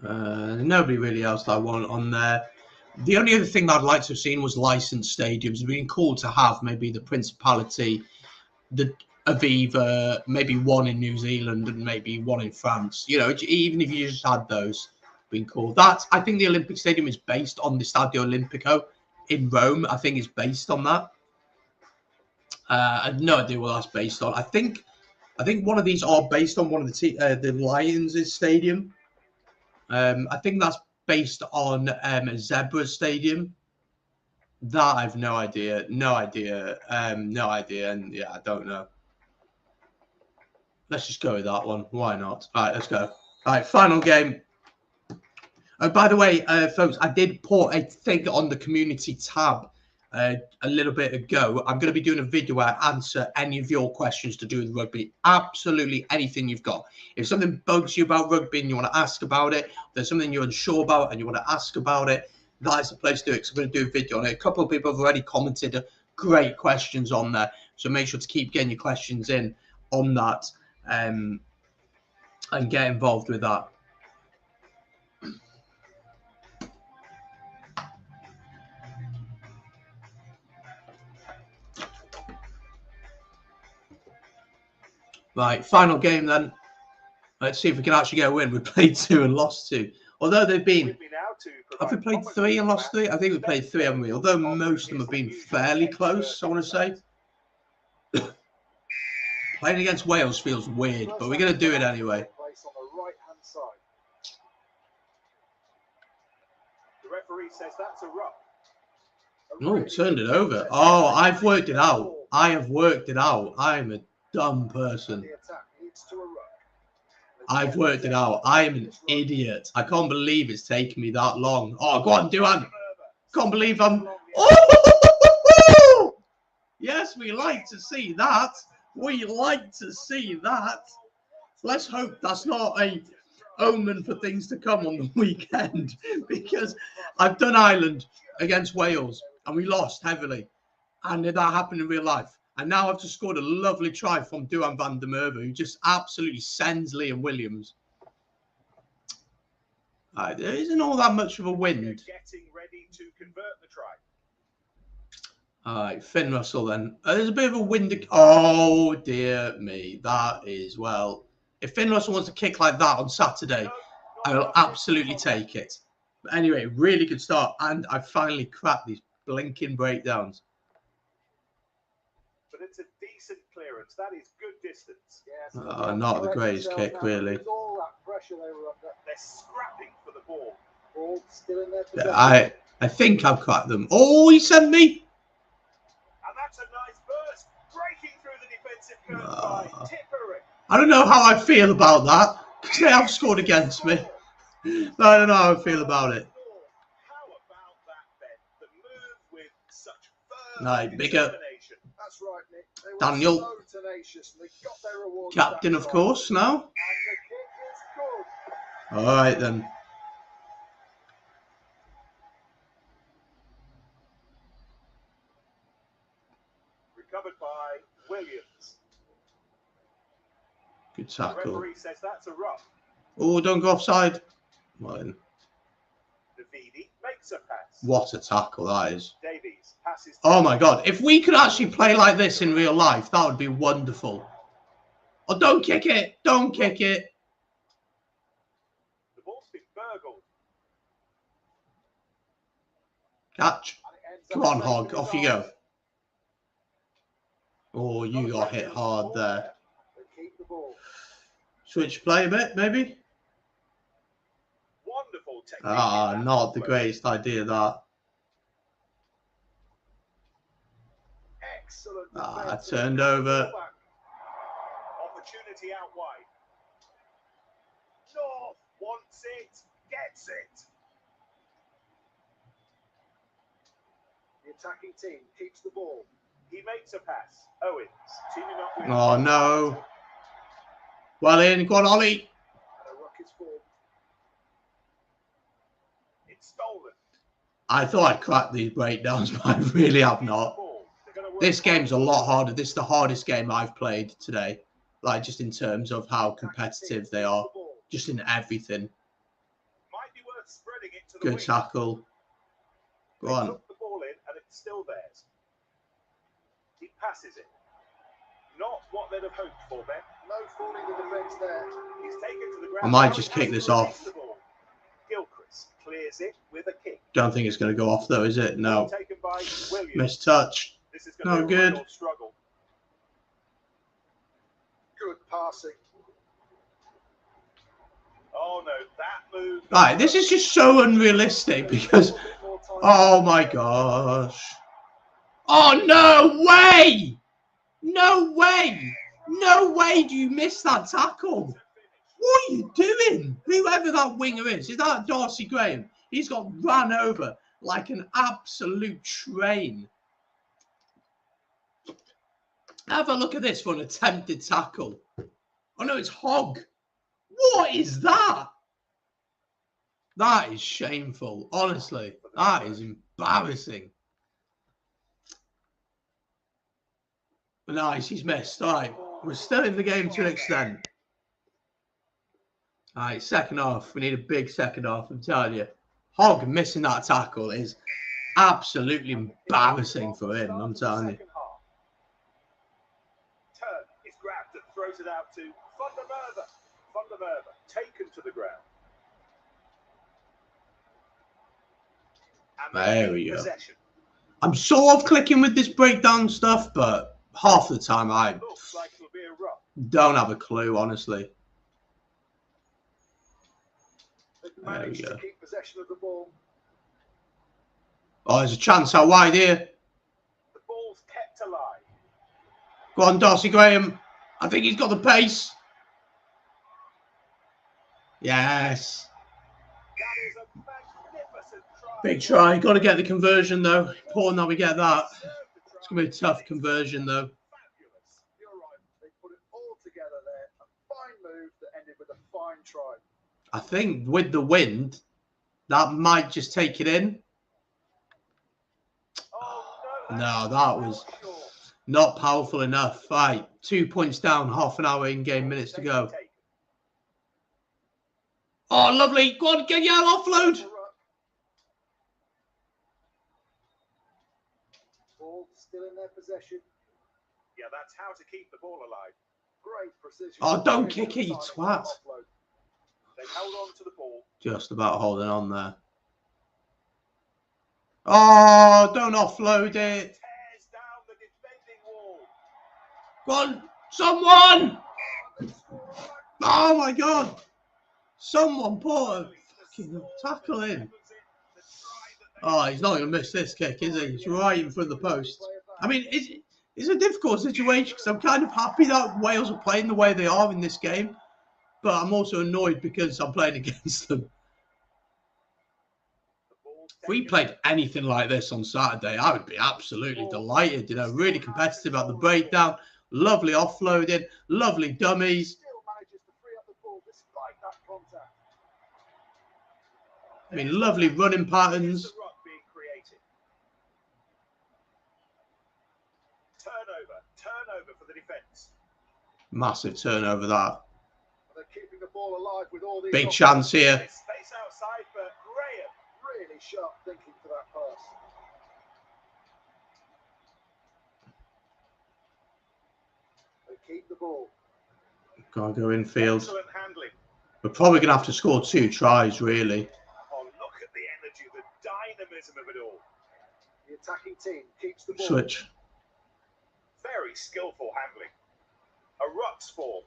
Nobody really else that I want on there. The only other thing that I'd like to have seen was licensed stadiums. It'd been cool to have maybe the Principality, the Aviva, maybe one in New Zealand and maybe one in France. You know, even if you just had those, been cool. I think the Olympic Stadium is based on the Stadio Olimpico in Rome. I think it's based on that. I have no idea what that's based on. I think one of these are based on one of the Lions' stadium. I think that's based on Zebra Stadium. That I've no idea. No idea. And yeah, I don't know. Let's just go with that one. Why not? All right, let's go. All right, final game. By the way, folks, I did put a thing on the community tab a little bit ago. I'm going to be doing a video where I answer any of your questions to do with rugby. Absolutely anything you've got. If something bugs you about rugby and you want to ask about it, if there's something you're unsure about and you want to ask about it, that's the place to do it. So I'm going to do a video on it. A couple of people have already commented great questions on there. So make sure to keep getting your questions in on that and get involved with that. Right, final game then. Let's see if we can actually get a win. We played 2 and lost 2. Although they've been... Have we played 3 and lost 3? I think we played 3, haven't we? Although most of them have been fairly close, I want to say. Playing against Wales feels weird, but we're going to do it anyway. The referee says that's a ruck. Oh, turned it over. Oh, I've worked it out. I have worked it out. I'm a dumb person. I've worked it out. I'm an idiot. I can't believe it's taken me that long. Oh, go on, Duan. Can't believe I'm... Oh! Yes, we like to see that. We like to see that. Let's hope that's not a omen for things to come on the weekend, because I've done Ireland against Wales and we lost heavily, and that happened in real life. And now I've just scored a lovely try from Duan van der Merwe, who just absolutely sends Liam Williams. There isn't all that much of a wind. Getting ready to convert the try. All right, Finn Russell then. There's a bit of a wind. Oh, dear me. That is, well, if Finn Russell wants to kick like that on Saturday, I will absolutely take it. But anyway, really good start. And I finally cracked these blinking breakdowns. But it's a decent clearance. That is good distance. Yes. Not the greatest kick, really. With all that pressure they were under, they're scrapping for the ball. Ball still in their possession. I think I've cracked them. Oh, he sent me. And that's a nice burst. Breaking through the defensive curve by Tipper. I don't know how I feel about that, because they have scored against me. But I don't know how I feel about it. How about that, Ben? The move with such firm bigger. That's right, Nick. Daniel. So tenacious. They got their reward. Captain, of course, now. And the kick is good. All right, then. Recovered by Williams. Good The tackle. referee says that's a rough. Oh, don't go offside. Well, Davidi makes a pass. what a tackle that is. Davies passes. Oh, my God. If we could actually play like this in real life, that would be wonderful. Oh, don't kick it. Don't kick it. The ball's been burgled. Catch. Come on, Hog. Off you go. Oh, you got hit hard there. Switch play a bit, maybe? Wonderful technique. Not the greatest idea, that. Excellent. Turned over. Opportunity out wide. North wants it, gets it. The attacking team keeps the ball. He makes a pass. Owens teaming up with. Oh, no. Well in. Go on, Ollie. And a ruck is formed. It's stolen. I thought I'd crack these breakdowns, but I really have not. This game's a lot harder. This is the hardest game I've played today. Like, just in terms of how competitive they are. Just in everything. Might be worth spreading it to the Good wing. tackle. Go on. Took the ball in and it's still theirs. He passes it. Not what they'd have hoped for, Ben. No fooling the defence there. He's taken to the ground. I might just kick this off. Gilchrist clears it with a kick. Don't think it's going to go off, though, is it? No. Taken by Williams. Missed touch. This is going to No be a good. real struggle. Good passing. Oh no, that move. Right, this is just so unrealistic because... Oh, my gosh. Oh, no way! No way! No way do you miss that tackle. What are you doing? Whoever that winger is that Darcy Graham? He's got run over like an absolute train. Have a look at this for an attempted tackle. Oh, no, it's Hogg. What is that? That is shameful. Honestly, that is embarrassing. Nice, he's missed. All right, we're still in the game to an extent. All right, second half. We need a big second half, I'm telling you. Hogg missing that tackle is absolutely embarrassing for him, I'm telling you. Turn is grabbed and throws it out to Van der Merwe. Van der Merwe taken to the ground. And There we go. possession. I'm sort of clicking with this breakdown stuff, but half the time I Looks like it'll be a ruck. don't have a clue, honestly. They've managed to keep possession of the ball. Oh, there's a chance out wide here. The ball's kept alive. Go on, Darcy Graham. I think he's got the pace. Yes. That is a magnificent try. Big try. Got to get the conversion, though. Important that we get that. It's going to be a tough conversion, though. Fabulous. You're right. They put it all together there. A fine move that ended with a fine try. I think with the wind, that might just take it in. No, that was not powerful enough. Right, 2 points down, half an hour in-game minutes to go. Oh, lovely. Go on, get your offload. Ball still in their possession. Yeah, that's how to keep the ball alive. Great precision. Oh, don't kick it, you twat. They held on to the ball. Just about holding on there. Oh, don't offload it. Tears down the defending wall. Go on, someone. Oh, my God. Someone put a fucking tackle in. Oh, he's not going to miss this kick, is he? He's right in front of the post. I mean, it's a difficult situation because I'm kind of happy that Wales are playing the way they are in this game. But I'm also annoyed because I'm playing against them. If we played anything like this on Saturday, I would be absolutely delighted. You know, really competitive at the breakdown, lovely offloading, lovely dummies. I mean, lovely running patterns. Turnover for the defence. Massive turnover that. They're keeping the ball alive with all these big chance here. Space outside, but Graham really sharp thinking for that pass. They keep the ball. Gotta go infield. Excellent handling. We're probably gonna have to score 2 tries, really. Oh, look at the energy, the dynamism of it all. The attacking team keeps the ball. Switch. Very skillful handling. A ruck's formed.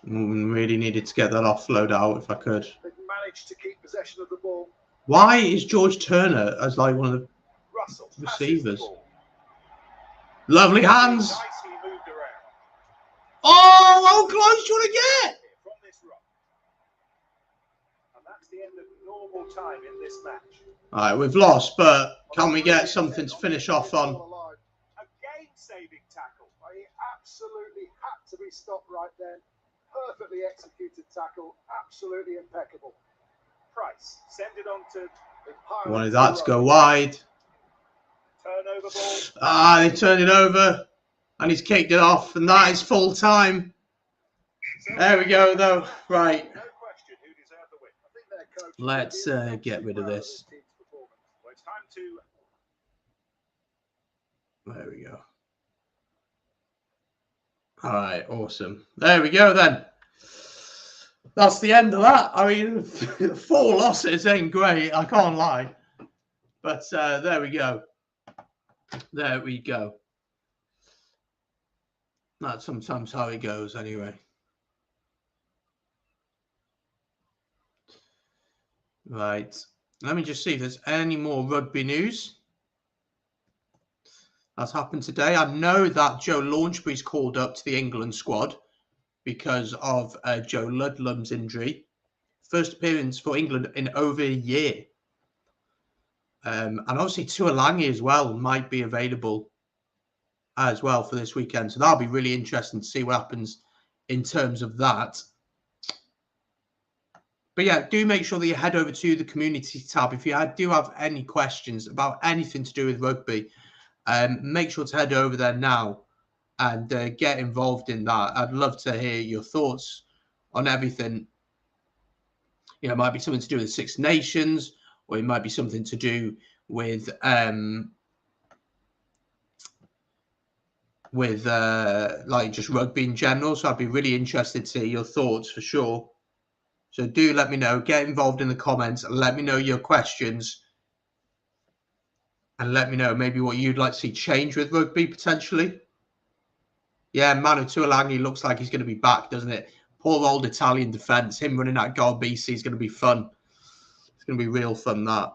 Really needed to get that offload out if I could. They've managed to keep possession of the ball. Why is George Turner as like one of the Russell receivers? Lovely hands. Nicely moved around. Oh, how close do you want to get? From this ruck. And that's the end of normal time in this match. All right, we've lost, but can we get something to finish off on? A game-saving tackle. He absolutely had to be stopped right then. Perfectly executed tackle, absolutely impeccable. Price, send it on to... Wanted that to go wide. Turnover ball. Ah, they turned it over, and he's kicked it off, and that is full time. There we go, though. Right. No question who deserved the win. I think their coach... Let's get rid of this. Well, it's time to... There we go. All right, awesome. There we go then. That's the end of that. I mean, 4 losses ain't great, I can't lie. But there we go. There we go. That's sometimes how it goes anyway. Right. Let me just see if there's any more rugby news that's happened today. I know that Joe Launchbury's called up to the England squad because of Joe Ludlam's injury. First appearance for England in over a year. And obviously Tuolangi as well might be available as well for this weekend. So that'll be really interesting to see what happens in terms of that. But yeah, do make sure that you head over to the community tab. If you do have any questions about anything to do with rugby, make sure to head over there now and get involved in that. I'd love to hear your thoughts on everything. You know, it might be something to do with Six Nations, or it might be something to do with with like just rugby in general. So I'd be really interested to hear your thoughts for sure. So do let me know. Get involved in the comments. Let me know your questions. And let me know maybe what you'd like to see change with rugby potentially. Yeah, Manu Tuolangi looks like he's going to be back, doesn't it? Poor old Italian defence. Him running at Garbisi is going to be fun. It's going to be real fun, that.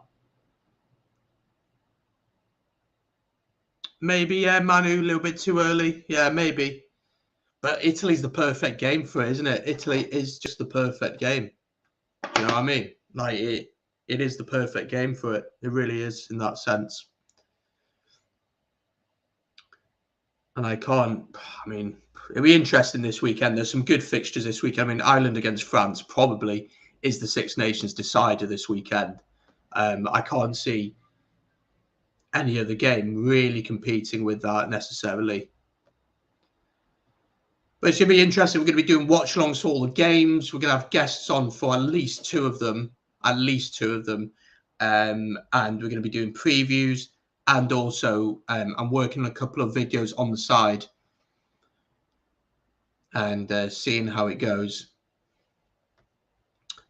Maybe, yeah, Manu, a little bit too early. Yeah, maybe. But Italy's the perfect game for it, isn't it? Italy is just the perfect game. Do you know what I mean? Like, it is the perfect game for it. It really is in that sense. And I mean, it'll be interesting this weekend. There's some good fixtures this weekend. I mean, Ireland against France probably is the Six Nations decider this weekend. I can't see any other game really competing with that necessarily. But it's going to be interesting. We're going to be doing watch-alongs for all the games. We're going to have guests on for at least two of them. And we're going to be doing previews. And also, I'm working on a couple of videos on the side and seeing how it goes.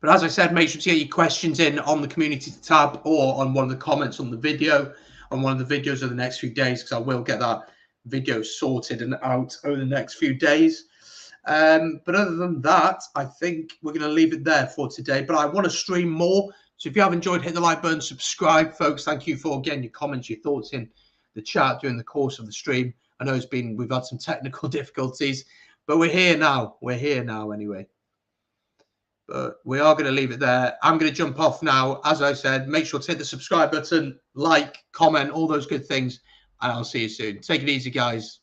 But as I said, make sure to get your questions in on the community tab or on one of the comments on the video, on one of the videos of the next few days, because I will get that video sorted and out over the next few days. But other than that, I think we're going to leave it there for today. But I want to stream more. So if you have enjoyed, hit the like button, subscribe, folks. Thank you for, again, your comments, your thoughts in the chat during the course of the stream. I know we've had some technical difficulties, but we're here now. We're here now anyway. But we are going to leave it there. I'm going to jump off now. As I said, make sure to hit the subscribe button, like, comment, all those good things. And I'll see you soon. Take it easy, guys.